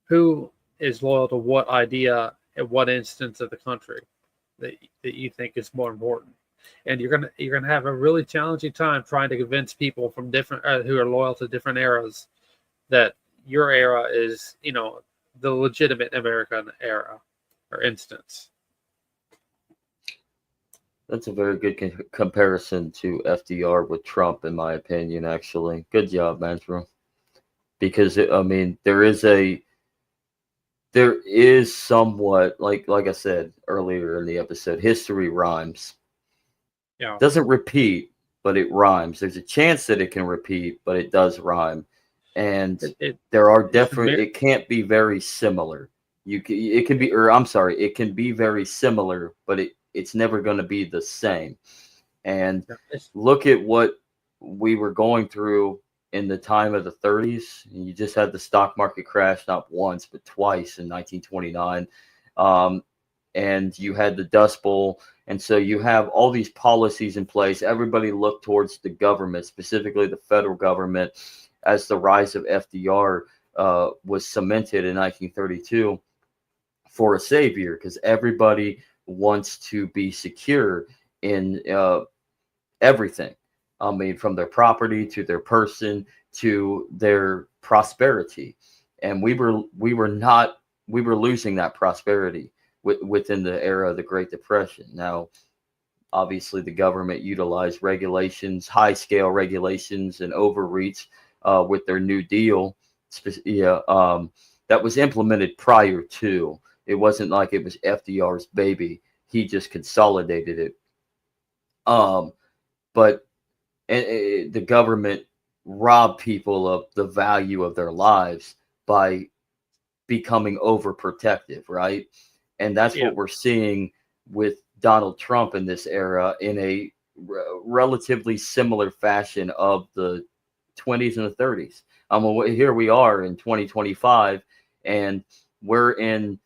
who is loyal to what idea at what instance of the country that you think is more important. And you're gonna have a really challenging time trying to convince people from different who are loyal to different eras that your era is, the legitimate American era or instance.
That's a very good comparison to FDR with Trump, in my opinion. Actually, good job, Mansbro. Because I mean, there is somewhat like I said earlier in the episode, history rhymes.
Yeah,
Doesn't repeat, but it rhymes. There's a chance that it can repeat, but it does rhyme. And there are definitely it can't be very similar. It can be, or I'm sorry, it can be very similar, but it's never going to be the same. And look at what we were going through in the time of the 30s. You just had the stock market crash not once but twice in 1929, and you had the Dust Bowl. And so you have all these policies in place. Everybody looked towards the government, specifically the federal government, as the rise of FDR was cemented in 1932 for a savior, because everybody wants to be secure in everything. I mean, from their property to their person to their prosperity, and we were losing that prosperity within the era of the Great Depression. Now, obviously, the government utilized regulations, high scale regulations, and overreach with their New Deal. That was implemented prior to. It wasn't like it was FDR's baby. He just consolidated it. But the government robbed people of the value of their lives by becoming overprotective, right? And that's what we're seeing with Donald Trump in this era, in a relatively similar fashion of the 20s and the 30s. Here we are in 2025, and we're in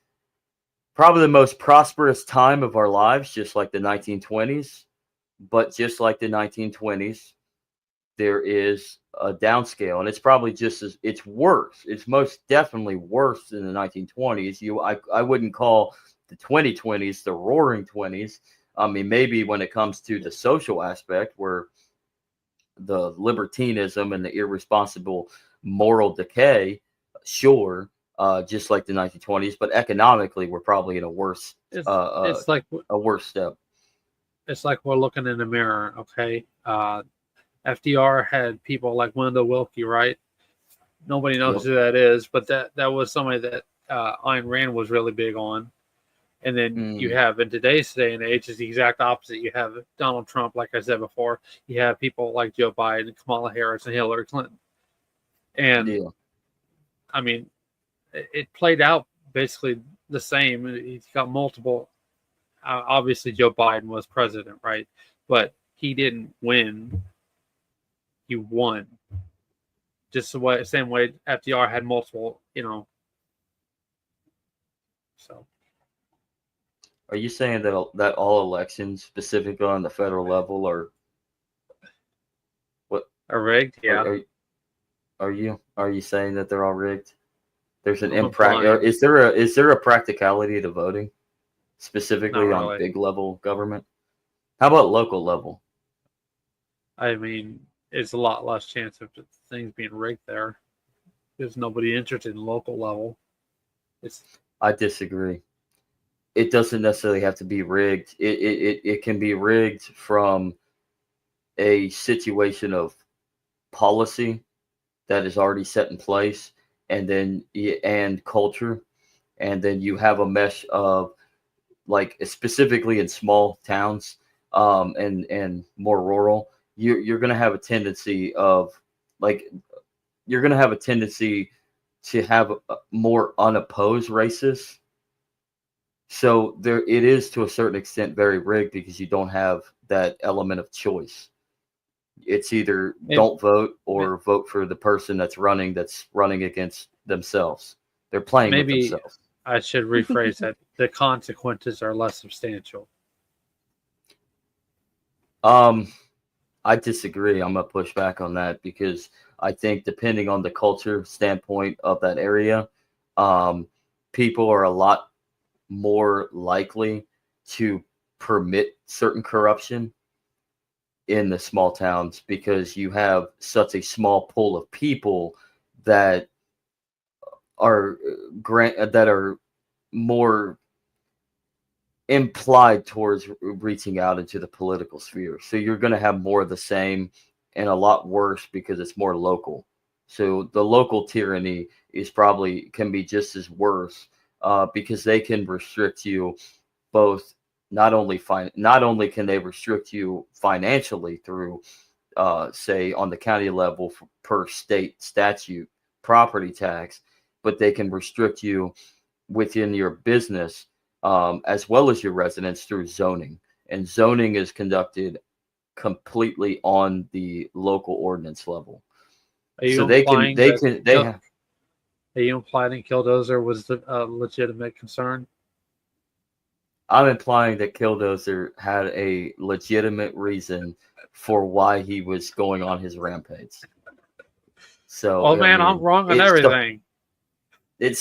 probably the most prosperous time of our lives, just like the 1920s. But just like the 1920s, there is a downscale, and it's probably it's worse. It's most definitely worse than the 1920s. I wouldn't call the 2020s the roaring 20s. I mean, maybe when it comes to the social aspect, where the libertinism and the irresponsible moral decay, sure, just like the 1920s. But economically, we're probably in a worse,
it's like
a worse step.
It's like we're looking in a mirror, okay? FDR had people like Wendell Willkie, right? Nobody knows who that is, but that was somebody that Ayn Rand was really big on. And then you have, in today's day and age, is the exact opposite. You have Donald Trump, like I said before. You have people like Joe Biden, Kamala Harris, and Hillary Clinton. And I mean, it played out basically the same. He's got multiple. Obviously, Joe Biden was president, right? But he didn't win. He won. Just the same way FDR had multiple, So,
are you saying that all elections, specifically on the federal level, are
rigged? Yeah.
Are you saying that they're all rigged? There's an Is there a practicality to voting, specifically on big level government? How about local level?
I mean, it's a lot less chance of things being rigged there. There's nobody interested in local level.
I disagree. It doesn't necessarily have to be rigged. It can be rigged from a situation of policy that is already set in place, and culture, and then you have a mesh of, like, specifically in small towns, and more rural. You're going to have a tendency of, like, to have more unopposed racists. So there, it is to a certain extent very rigged because you don't have that element of choice. It's either
Maybe,
don't vote or vote for the person that's running against themselves. They're playing with
maybe
themselves.
I should rephrase that. The consequences are less substantial.
I disagree. I'm gonna push back on that because I think depending on the culture standpoint of that area, um, people are a lot more likely to permit certain corruption in the small towns because you have such a small pool of people that are that are more implied towards reaching out into the political sphere. So you're going to have more of the same and a lot worse because it's more local. So the local tyranny is probably can be just as worse because they can restrict you both. Not only can they restrict you financially through say on the county level per state statute property tax, but they can restrict you within your business as well as your residence through zoning. And zoning is conducted completely on the local ordinance level.
Are you
So
implying that
they have.
are you implying Killdozer was the legitimate concern?
I'm implying that Killdozer had a legitimate reason for why he was going on his rampage. So
Oh
I
man, I'm
mean,
wrong on everything.
it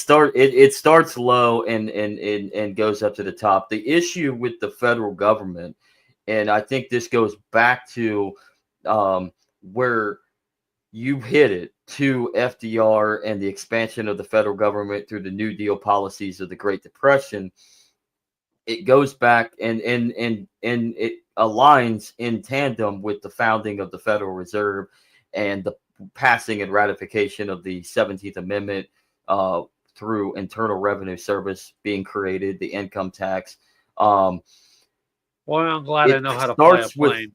starts low and goes up to the top. The issue with the federal government, and I think this goes back to where you hit it to FDR and the expansion of the federal government through the New Deal policies of the Great Depression. It goes back and it aligns in tandem with the founding of the Federal Reserve and the passing and ratification of the 17th Amendment through Internal Revenue Service being created, the income tax.
Well, I'm glad I
It
know how to fly a
starts with
plane.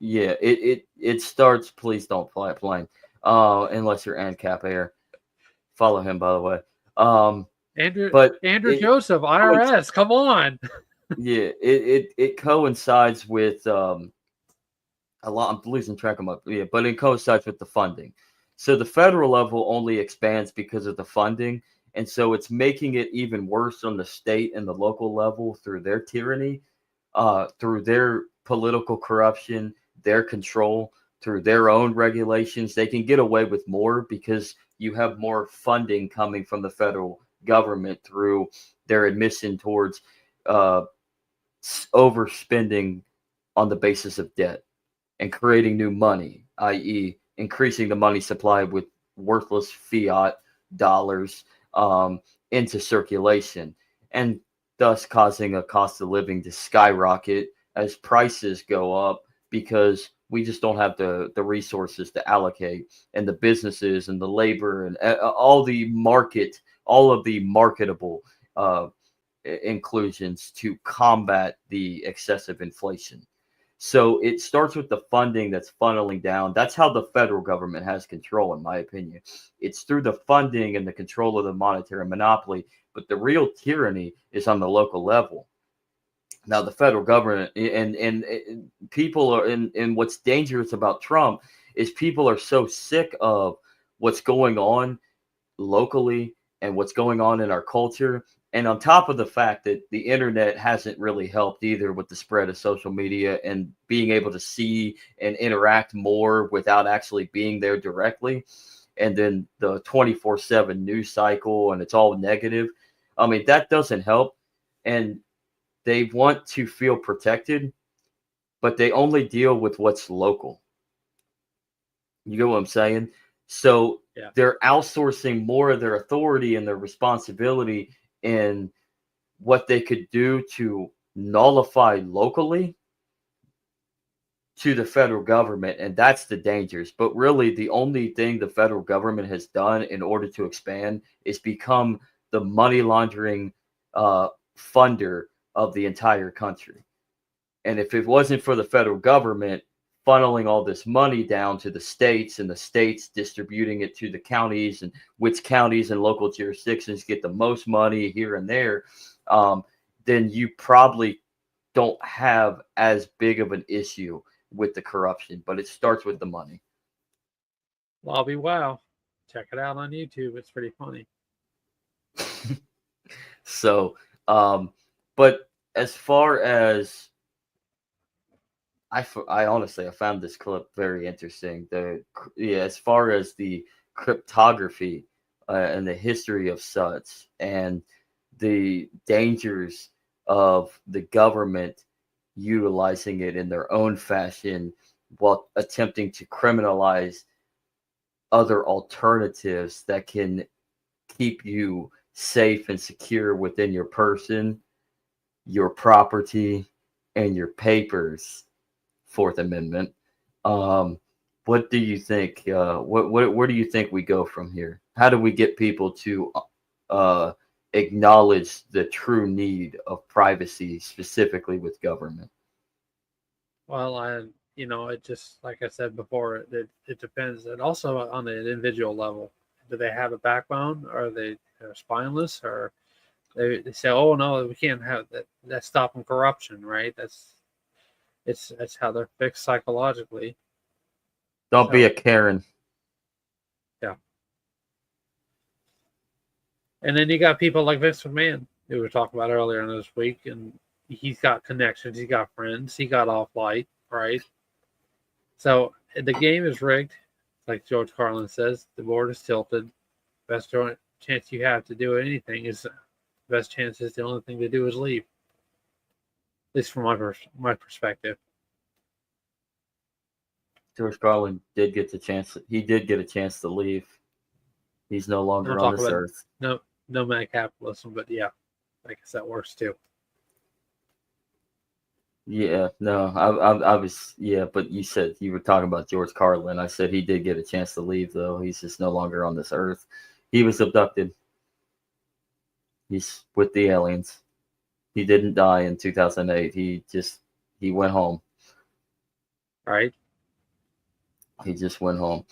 it starts. Please don't fly a plane unless you're ANCAP Air. Follow him, by the way.
Andrew
But
Joseph, IRS, come on.
it coincides with a lot. I'm losing track of but it coincides with the funding. So the federal level only expands because of the funding, and so it's making it even worse on the state and the local level through their tyranny, through their political corruption, their control, through their own regulations. They can get away with more because you have more funding coming from the federal government through their admission towards uh, overspending on the basis of debt and creating new money, i.e., increasing the money supply with worthless fiat dollars into circulation, and thus causing a cost of living to skyrocket as prices go up because we just don't have the resources to allocate, and the businesses and the labor and all of the marketable inclusions to combat the excessive inflation. So it starts with the funding that's funneling down. That's how the federal government has control, in my opinion. It's through the funding and the control of the monetary monopoly. But the real tyranny is on the local level. Now, the federal government and people are, and what's dangerous about Trump is people are so sick of what's going on locally and what's going on in our culture. And on top of the fact that the internet hasn't really helped either with the spread of social media and being able to see and interact more without actually being there directly. And then the 24/7 news cycle and it's all negative. I mean, that doesn't help. And they want to feel protected, but they only deal with what's local. You get what I'm saying? So
Yeah.
they're outsourcing more of their authority and their responsibility in what they could do to nullify locally to the federal government. And that's the dangers. But really, the only thing the federal government has done in order to expand is become the money laundering funder of the entire country. And if it wasn't for the federal government funneling all this money down to the states, and the states distributing it to the counties, and which counties and local jurisdictions get the most money here and there, then you probably don't have as big of an issue with the corruption. But it starts with the money.
Lobby Wow. Check it out on YouTube. It's pretty funny.
So, but as far as I honestly, I found this clip very interesting. As far as the cryptography and the history of such, and the dangers of the government utilizing it in their own fashion while attempting to criminalize other alternatives that can keep you safe and secure within your person, your property, and your papers. Fourth Amendment. What do you think? Where do you think we go from here? How do we get people to acknowledge the true need of privacy, specifically with government?
Well, it just, like I said before, it depends. And also on the individual level. Do they have a backbone? Or they're spineless? Or they say, oh, no, we can't have that. That's stopping corruption, right? That's how they're fixed psychologically.
Don't be a Karen.
Yeah. And then you got people like Vince McMahon, who we were talking about earlier in this week, and he's got connections, he's got friends, he got off light, right? So the game is rigged, like George Carlin says. The board is tilted. Best chance you have to do anything is best chance is the only thing to do is leave. At least from my perspective.
George Carlin did get the chance. He did get a chance to leave. He's no longer on this earth.
No man capitalism, but yeah, I guess that works too.
Yeah, no, I was, yeah, but you said you were talking about George Carlin. I said he did get a chance to leave, though. He's just no longer on this earth. He was abducted. He's with the aliens. He didn't die in 2008. He went home.
Right.
He just went home.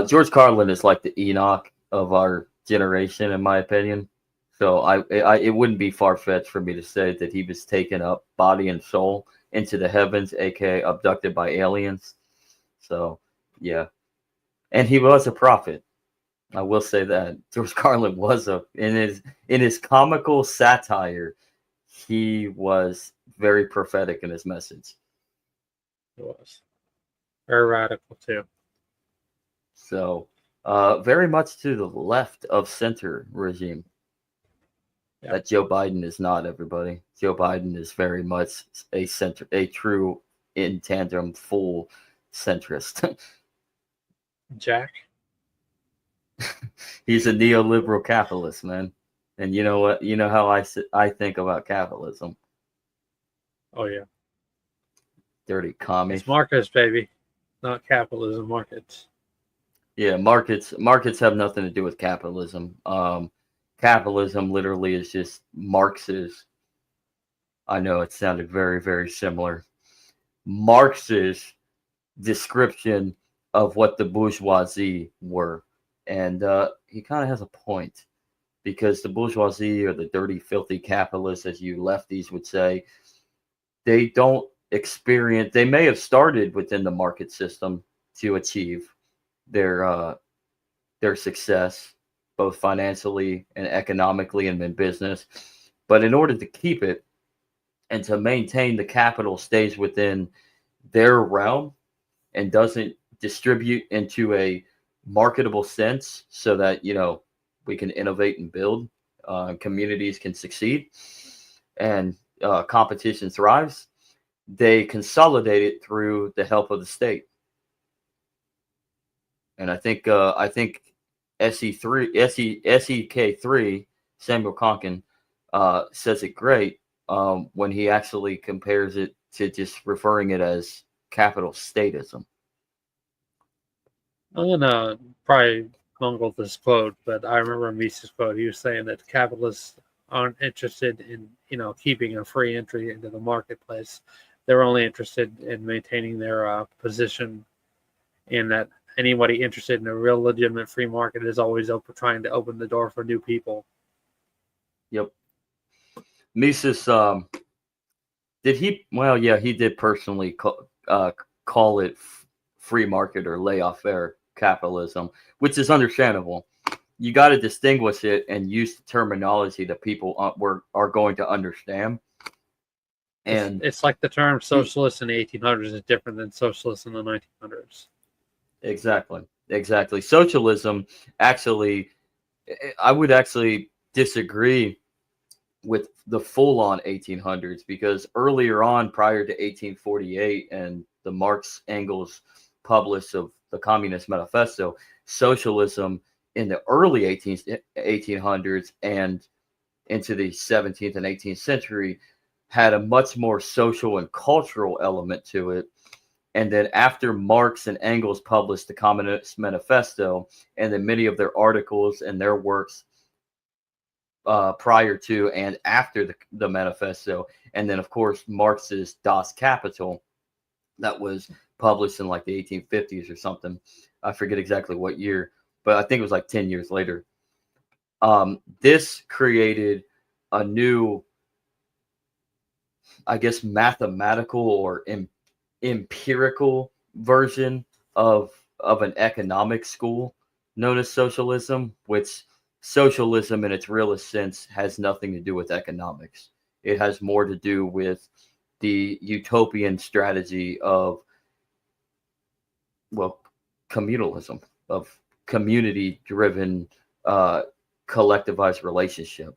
George Carlin is like the Enoch of our generation, in my opinion. So it wouldn't be far-fetched for me to say that he was taken up body and soul into the heavens, aka abducted by aliens. So yeah, and he was a prophet. I will say that George Carlin was in his comical satire, he was very prophetic in his message.
It was very radical too.
So very much to the left of center regime.
Yeah.
That Joe Biden is not, everybody. Joe Biden is very much a true in tandem full centrist.
Jack.
He's a neoliberal capitalist, man. And you know what? You know how I think about capitalism.
Oh yeah.
Dirty commie.
It's markets, baby, not capitalism. Markets.
Yeah, markets have nothing to do with capitalism. Capitalism literally is just Marx's. I know it sounded very, very similar. Marx's description of what the bourgeoisie were. And he kind of has a point, because the bourgeoisie, or the dirty, filthy capitalists, as you lefties would say, they don't experience, they may have started within the market system to achieve their success, both financially and economically and in business. But in order to keep it and to maintain, the capital stays within their realm and doesn't distribute into a marketable sense, so that, we can innovate and build, communities can succeed, and competition thrives. They consolidate it through the help of the state. And I think SEK3 Samuel Konkin says it great when he actually compares it to just referring it as capital statism.
I'm gonna probably bungle this quote, but I remember Mises' quote. He was saying that capitalists aren't interested in, keeping a free entry into the marketplace. they're only interested in maintaining their position, in that anybody interested in a real legitimate free market is always open, trying to open the door for new people.
Yep. Mises, did he? Well, yeah, he did personally call it free market or laissez-faire capitalism, which is understandable. You got to distinguish it and use the terminology that people are going to understand. And
it's like the term socialist in the 1800s is different than socialist in the 1900s.
Exactly. Socialism, actually, I would actually disagree with the full-on 1800s, because earlier on, prior to 1848 and the Marx Engels publish of the Communist Manifesto, socialism in the early 1800s and into the 17th and 18th century had a much more social and cultural element to it. And then after Marx and Engels published the Communist Manifesto, and then many of their articles and their works prior to and after the manifesto, and then of course Marx's Das Kapital, that was published in like the 1850s or something. I forget exactly what year, but I think it was like 10 years later. This created a new, I guess, mathematical or empirical version of an economic school known as socialism, which socialism in its realest sense has nothing to do with economics. It has more to do with the utopian strategy of, well, communalism, of community-driven, collectivized relationship.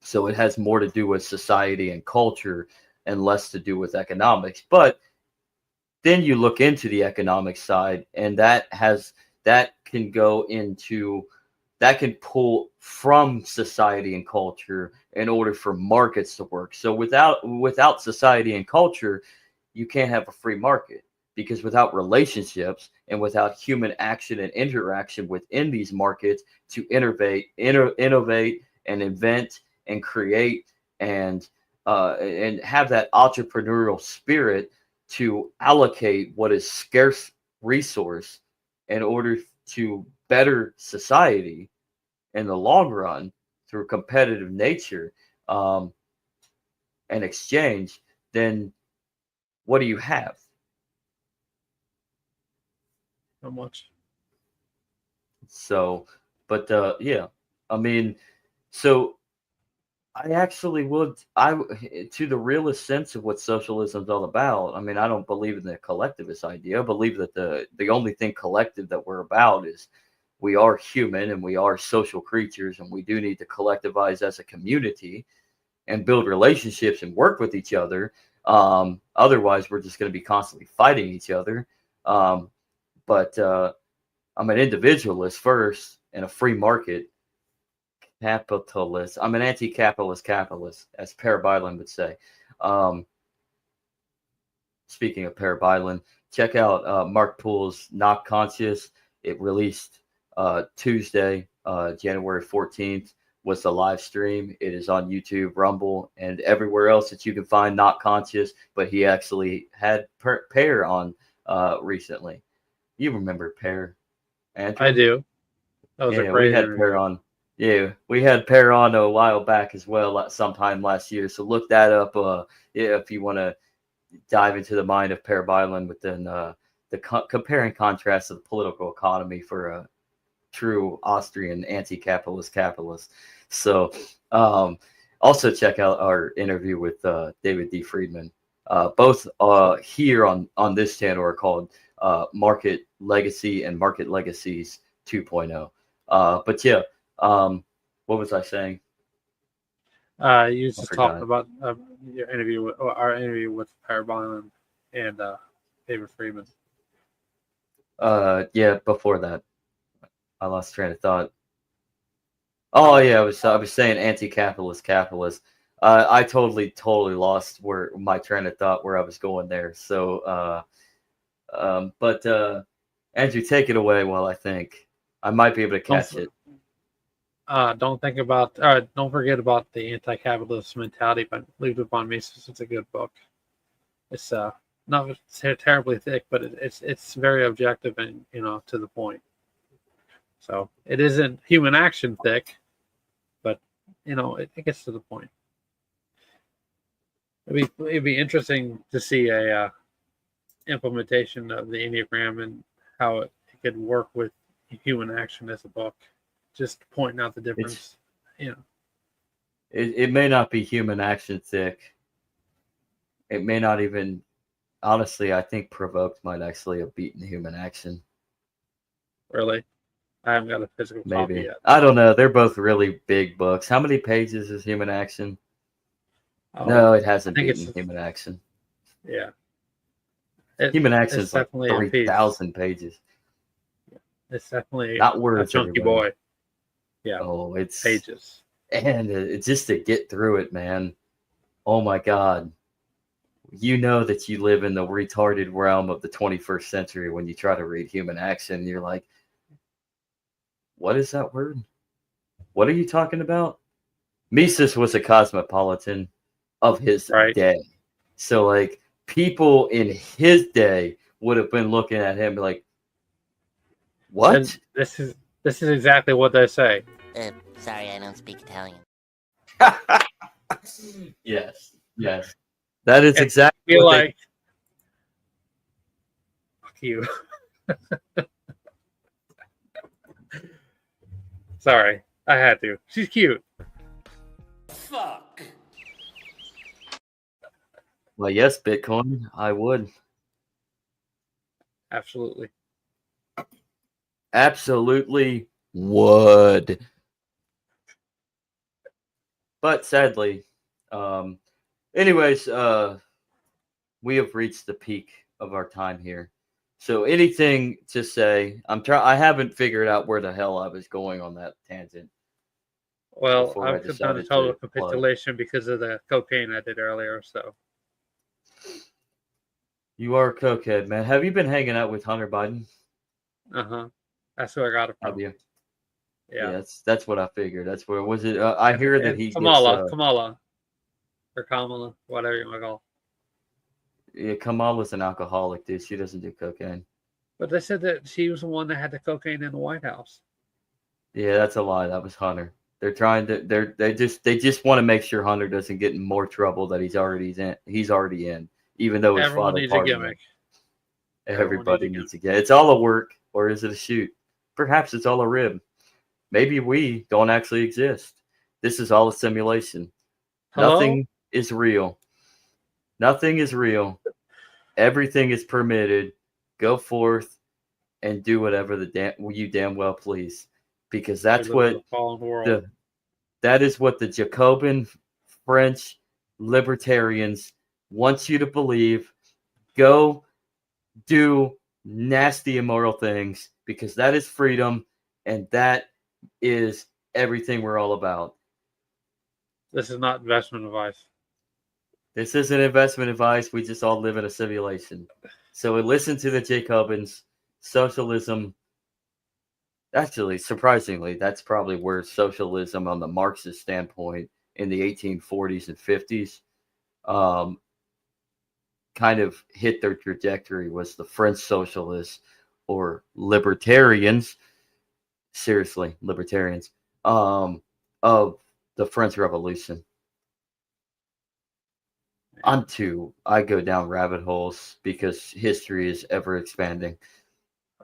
So it has more to do with society and culture and less to do with economics. But then you look into the economic side, and that can go into, that can pull from society and culture in order for markets to work. So without society and culture, you can't have a free market, because without relationships and without human action and interaction within these markets to innovate and invent and create and have that entrepreneurial spirit to allocate what is scarce resource in order to better society in the long run through competitive nature and exchange, then what do you have?
Not much.
So, but yeah, I mean, so I actually would, to the realist sense of what socialism is all about. I mean, I don't believe in the collectivist idea. I believe that the only thing collective that we're about is we are human and we are social creatures, and we do need to collectivize as a community and build relationships and work with each other. Otherwise, we're just going to be constantly fighting each other. But I'm an individualist first and a free market capitalist. I'm an anti-capitalist capitalist, as Per Byland would say. Speaking of Per Byland, check out Mark Poole's Not Conscious. It released Tuesday, January 14th, was the live stream. It is on YouTube, Rumble, and everywhere else that you can find Not Conscious. But he actually had Per on recently. You remember Per, Andrew?
I do. That was a great
we had
interview.
Per on. Yeah, we had Per on a while back as well, sometime last year. So look that up if you want to dive into the mind of Per Byland within the compare and contrast of the political economy for a true Austrian anti-capitalist capitalist. So also check out our interview with David D. Friedman. Both here on this channel are called Market Legacy and Market Legacies 2.0. But yeah, what was I saying?
You was just
forgot.
talking about your interview, our interview with Per Byland and David Friedman.
Yeah, before that, I lost train of thought. Oh yeah, I was saying anti-capitalist capitalist. I totally lost where my train of thought, where I was going there. So, but Andrew, take it away while I think. I might be able to catch it.
Don't forget about the anti-capitalist mentality by Leave It Upon Mises. It's a good book. It's not terribly thick, but it's very objective and to the point. So it isn't human action thick, but it gets to the point. It'd be interesting to see a implementation of the Enneagram and how it could work with human action as a book. Just pointing out the difference.
It may not be human action thick. It may not even. Honestly, I think Provoked might actually have beaten human action.
Really, I haven't got a physical copy
Maybe.
yet.
I don't know. They're both really big books. How many pages is human action? No, it hasn't beaten human action.
Yeah.
Human action
it's
is like
definitely a piece.
3,000 pages.
It's definitely
Not words,
a chunky
everybody.
boy. Yeah.
Oh, it's
pages.
And it's just to get through it, man. Oh my God. You know that you live in the retarded realm of the 21st century when you try to read human action. You're like, what is that word? What are you talking about? Mises was a cosmopolitan of his day. So, like, people in his day would have been looking at him like, what?
And this is exactly what they say.
Sorry, I don't speak Italian.
Yes. That is exactly
what like, fuck you. Sorry, I had to. She's cute.
Fuck.
Well, yes, Bitcoin, I would. Absolutely would. But sadly, anyways, we have reached the peak of our time here. So anything to say? I haven't figured out where the hell I was going on that tangent.
Well, I've done a total capitulation because of the cocaine I did earlier. So
you are a cokehead, man. Have you been hanging out with Hunter Biden?
That's where I got it from.
Have you?
Yeah,
that's what I figured. That's where was it? I hear that he
Kamala, or Kamala, whatever you want to call.
Yeah, Kamala's an alcoholic, dude. She doesn't do cocaine.
But they said that she was the one that had the cocaine in the White House.
Yeah, that's a lie. That was Hunter. They're trying to. They just want to make sure Hunter doesn't get in more trouble that he's already in, even though his
Everyone
father
needs a gimmick.
Everybody needs a gimmick. It's all a work, or is it a shoot? Perhaps it's all a rib. Maybe we don't actually exist. This is all a simulation.
Hello?
Nothing is real. Nothing is real. Everything is permitted. Go forth and do whatever you damn well please, because that's what that is what the Jacobin French libertarians want you to believe. Go do nasty, immoral things, because that is freedom, and that is everything we're all about.
This is not investment advice.
This isn't investment advice. We just all live in a simulation. So we listen to the Jacobins. Socialism. Actually, surprisingly, that's probably where socialism on the Marxist standpoint in the 1840s and 50s kind of hit their trajectory, was the French socialists or libertarians. Seriously, libertarians of the French Revolution. I go down rabbit holes because history is ever expanding.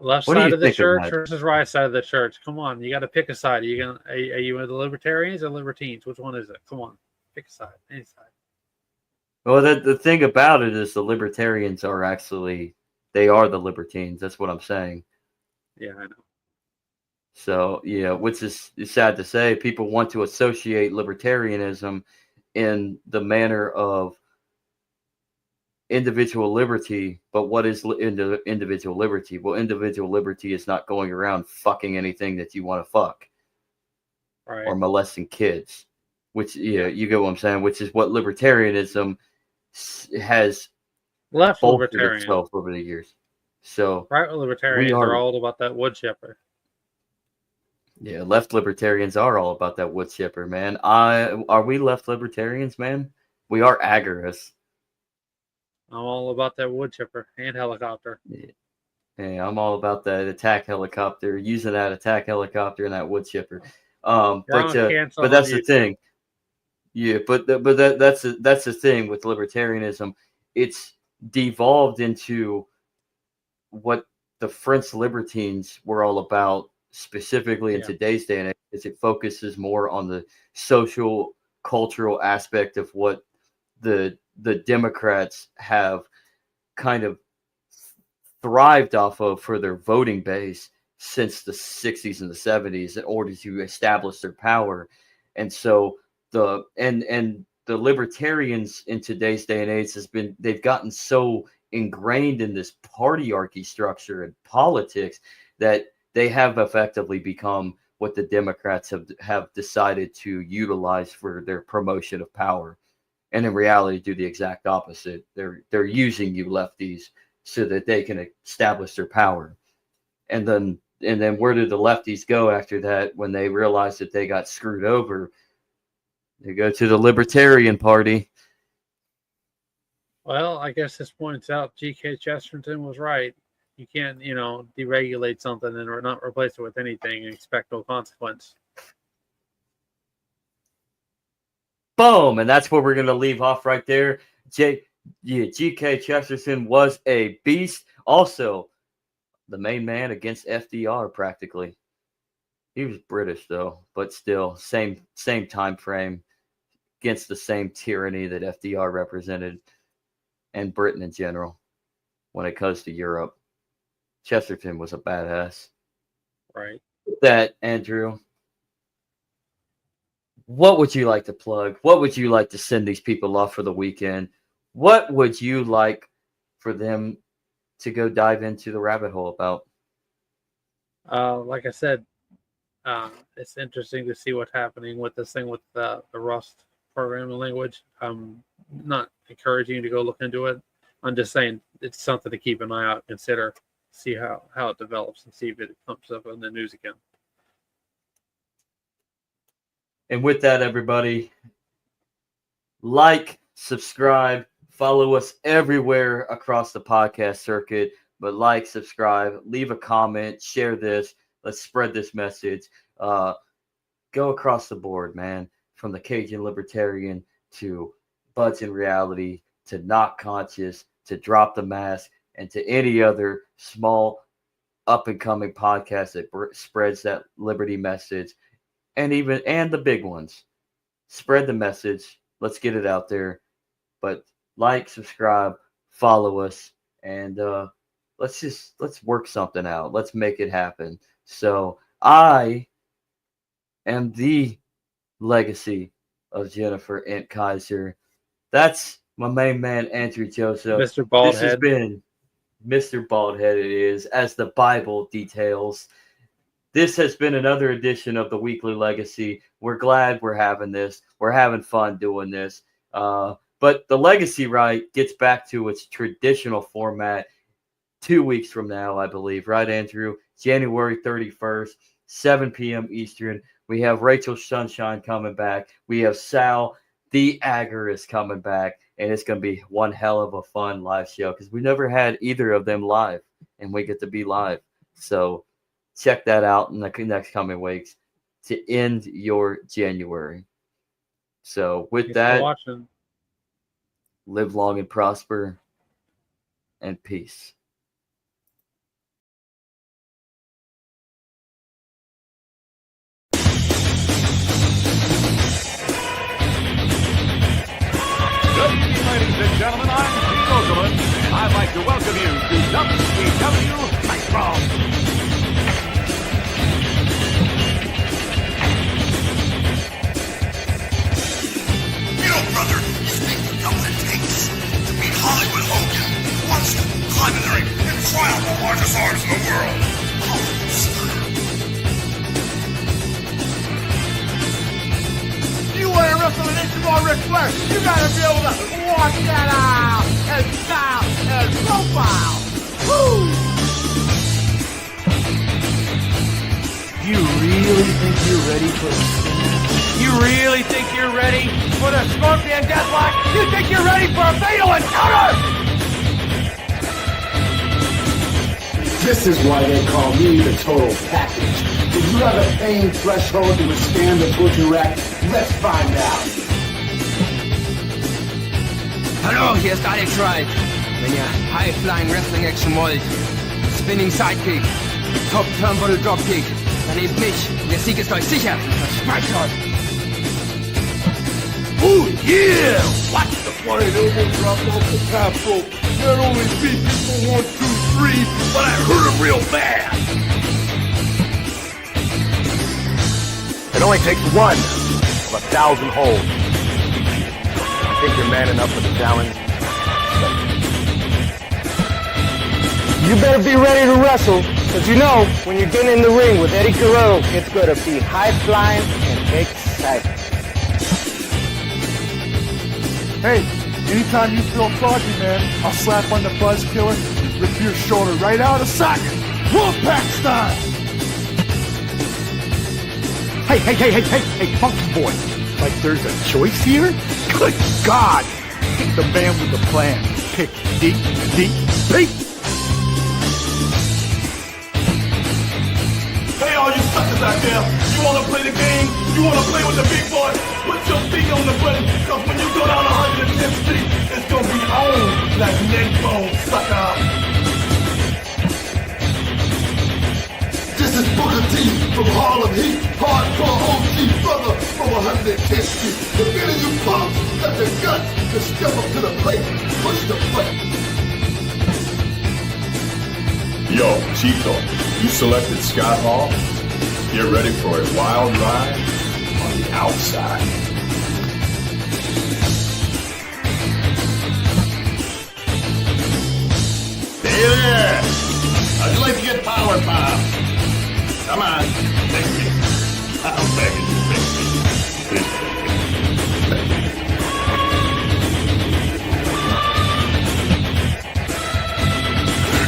Left side of the church versus right side of the church. Come on, you got to pick a side. Are you with the libertarians or libertines? Which one is it? Come on, pick a side. Any side.
Well, the thing about it is the libertarians are they are the libertines. That's what I'm saying.
Yeah, I know.
So, yeah, which is sad to say. People want to associate libertarianism in the manner of individual liberty, but what is individual liberty? Well, individual liberty is not going around fucking anything that you want to fuck,
right,
or molesting kids, which you get what I'm saying, which is what libertarianism has
left
bolstered itself over the years. So
right libertarians are all about that wood chipper.
Yeah, left libertarians are all about that wood chipper, man. Are we left libertarians, man? We are agorists.
I'm all about that wood chipper and helicopter.
Hey, I'm all about that attack helicopter, using that attack helicopter and that wood chipper.
Down
But
cancel
that's
on
the
YouTube.
thing. Yeah, but that's the thing with libertarianism. It's devolved into what the French libertines were all about, specifically in
Yeah.
today's day and age. Is it focuses more on the social, cultural aspect of what the Democrats have kind of thrived off of for their voting base since the 60s and the 70s in order to establish their power. And so the libertarians in today's day and age they've gotten so ingrained in this partyarchy structure and politics that they have effectively become what the Democrats have decided to utilize for their promotion of power. And in reality do the exact opposite. They're using you lefties so that they can establish their power. And then where did the lefties go after that when they realized that they got screwed over? They go to the Libertarian Party.
Well, I guess this points out G.K. Chesterton was right. You can't, deregulate something and not replace it with anything and expect no consequence.
Boom! And that's where we're going to leave off right there. G.K. Chesterton was a beast. Also, the main man against FDR practically. He was British though, but still same time frame against the same tyranny that FDR represented and Britain in general when it comes to Europe. Chesterton was a badass.
Right.
With that, Andrew, what would you like to plug? What would you like to send these people off for the weekend? What would you like for them to go dive into the rabbit hole about?
Like I said, it's interesting to see what's happening with this thing with the Rust programming language. I'm not encouraging you to go look into it. I'm just saying it's something to keep an eye out, consider, see how it develops, and see if it comes up in the news again.
And with that, everybody, like, subscribe, follow us everywhere across the podcast circuit. But like, subscribe, leave a comment, share this. Let's spread this message. Go across the board, man. From the Cajun Libertarian to Buds in Reality to Not Conscious to Drop the Mask and to any other small up-and-coming podcast that spreads that liberty message. And the big ones. Spread the message. Let's get it out there. But like, subscribe, follow us, and let's work something out. Let's make it happen. So I am the legacy of Jennifer and Kaiser. That's my main man, Andrew Joseph.
Mr. Baldhead.
This has been Mr. Baldhead, it is, as the Bible details. This has been another edition of the Weekly Legacy. We're glad we're having this. We're having fun doing this. But the Legacy Right gets back to its traditional format 2 weeks from now, I believe. Right, Andrew? January 31st, 7 p.m. Eastern. We have Rachel Sunshine coming back. We have Sal the Agorist coming back. And it's going to be one hell of a fun live show because we never had either of them live. And we get to be live. So check that out in the next coming weeks to end your January. So with that, live long and prosper and peace.
Good evening, ladies and gentlemen. I'm Steve Okerlund, and I'd like to welcome you to WCW Nitro.
You know, brother, you think you know what it takes to beat Hollywood Hogan once you climb in the ring and try out the largest arms in the world. Oh,
You want to wrestle an inch Ric Flair, you gotta be able to walk that out and style and profile. Woo!
You really think you're ready for the
You really think you're ready for the Scorpion Deathlock? You think you're ready for a fatal encounter? This is why they call me the total package. Do you have a pain threshold to withstand the butcher rack? Let's find out.
Hallo, hier ist Alex Wright. Wenn ihr High-Flying Wrestling Action wollt, Spinning Sidekick, Top Turnbuckle Dropkick, dann nehmt mich. Der Sieg ist euch sicher. Spreaker.
Oh yeah! Watch the funny elbow drop off the top rope. Not only beat people 1, 2, 3, but I hurt him real bad.
It only takes one of 1,000 holds. I think you're man enough for the challenge.
You better be ready to wrestle, because you know, when you're getting in the ring with Eddie Guerrero, it's going to be high-flying and exciting.
Hey, anytime you feel foggy, man, I'll slap on the buzz killer and rip your shoulder right out of socket. Wolfpack style!
Hey, funky boy. Like there's a choice here? Good God! Pick the man with the plan. Pick deep.
Hey, all you suckers out there, you wanna play the game? You wanna play with the big boy? Put your feet on the button, cause when you go down 110th Street, it's gonna be on like neck bone, sucker. This is Booker T from Harlem Heat, hardcore OG brother from 110th Street. If any of you punks got the guts to step up to the plate, push the button.
Yo, Chico, you selected Scott Hall? Get ready for a wild ride on the outside.
Hey there! How'd you like to get power pop? Come on, take me. I'm begging you, take me.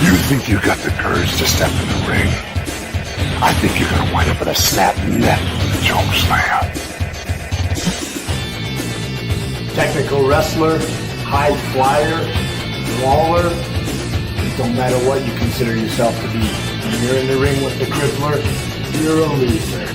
You think you got the courage to step in the ring? I think you're gonna wind up with a snap neck with a choke slam.
Technical wrestler, high flyer, brawler. It don't matter what you consider yourself to be. When you're in the ring with the crippler, you're a loser.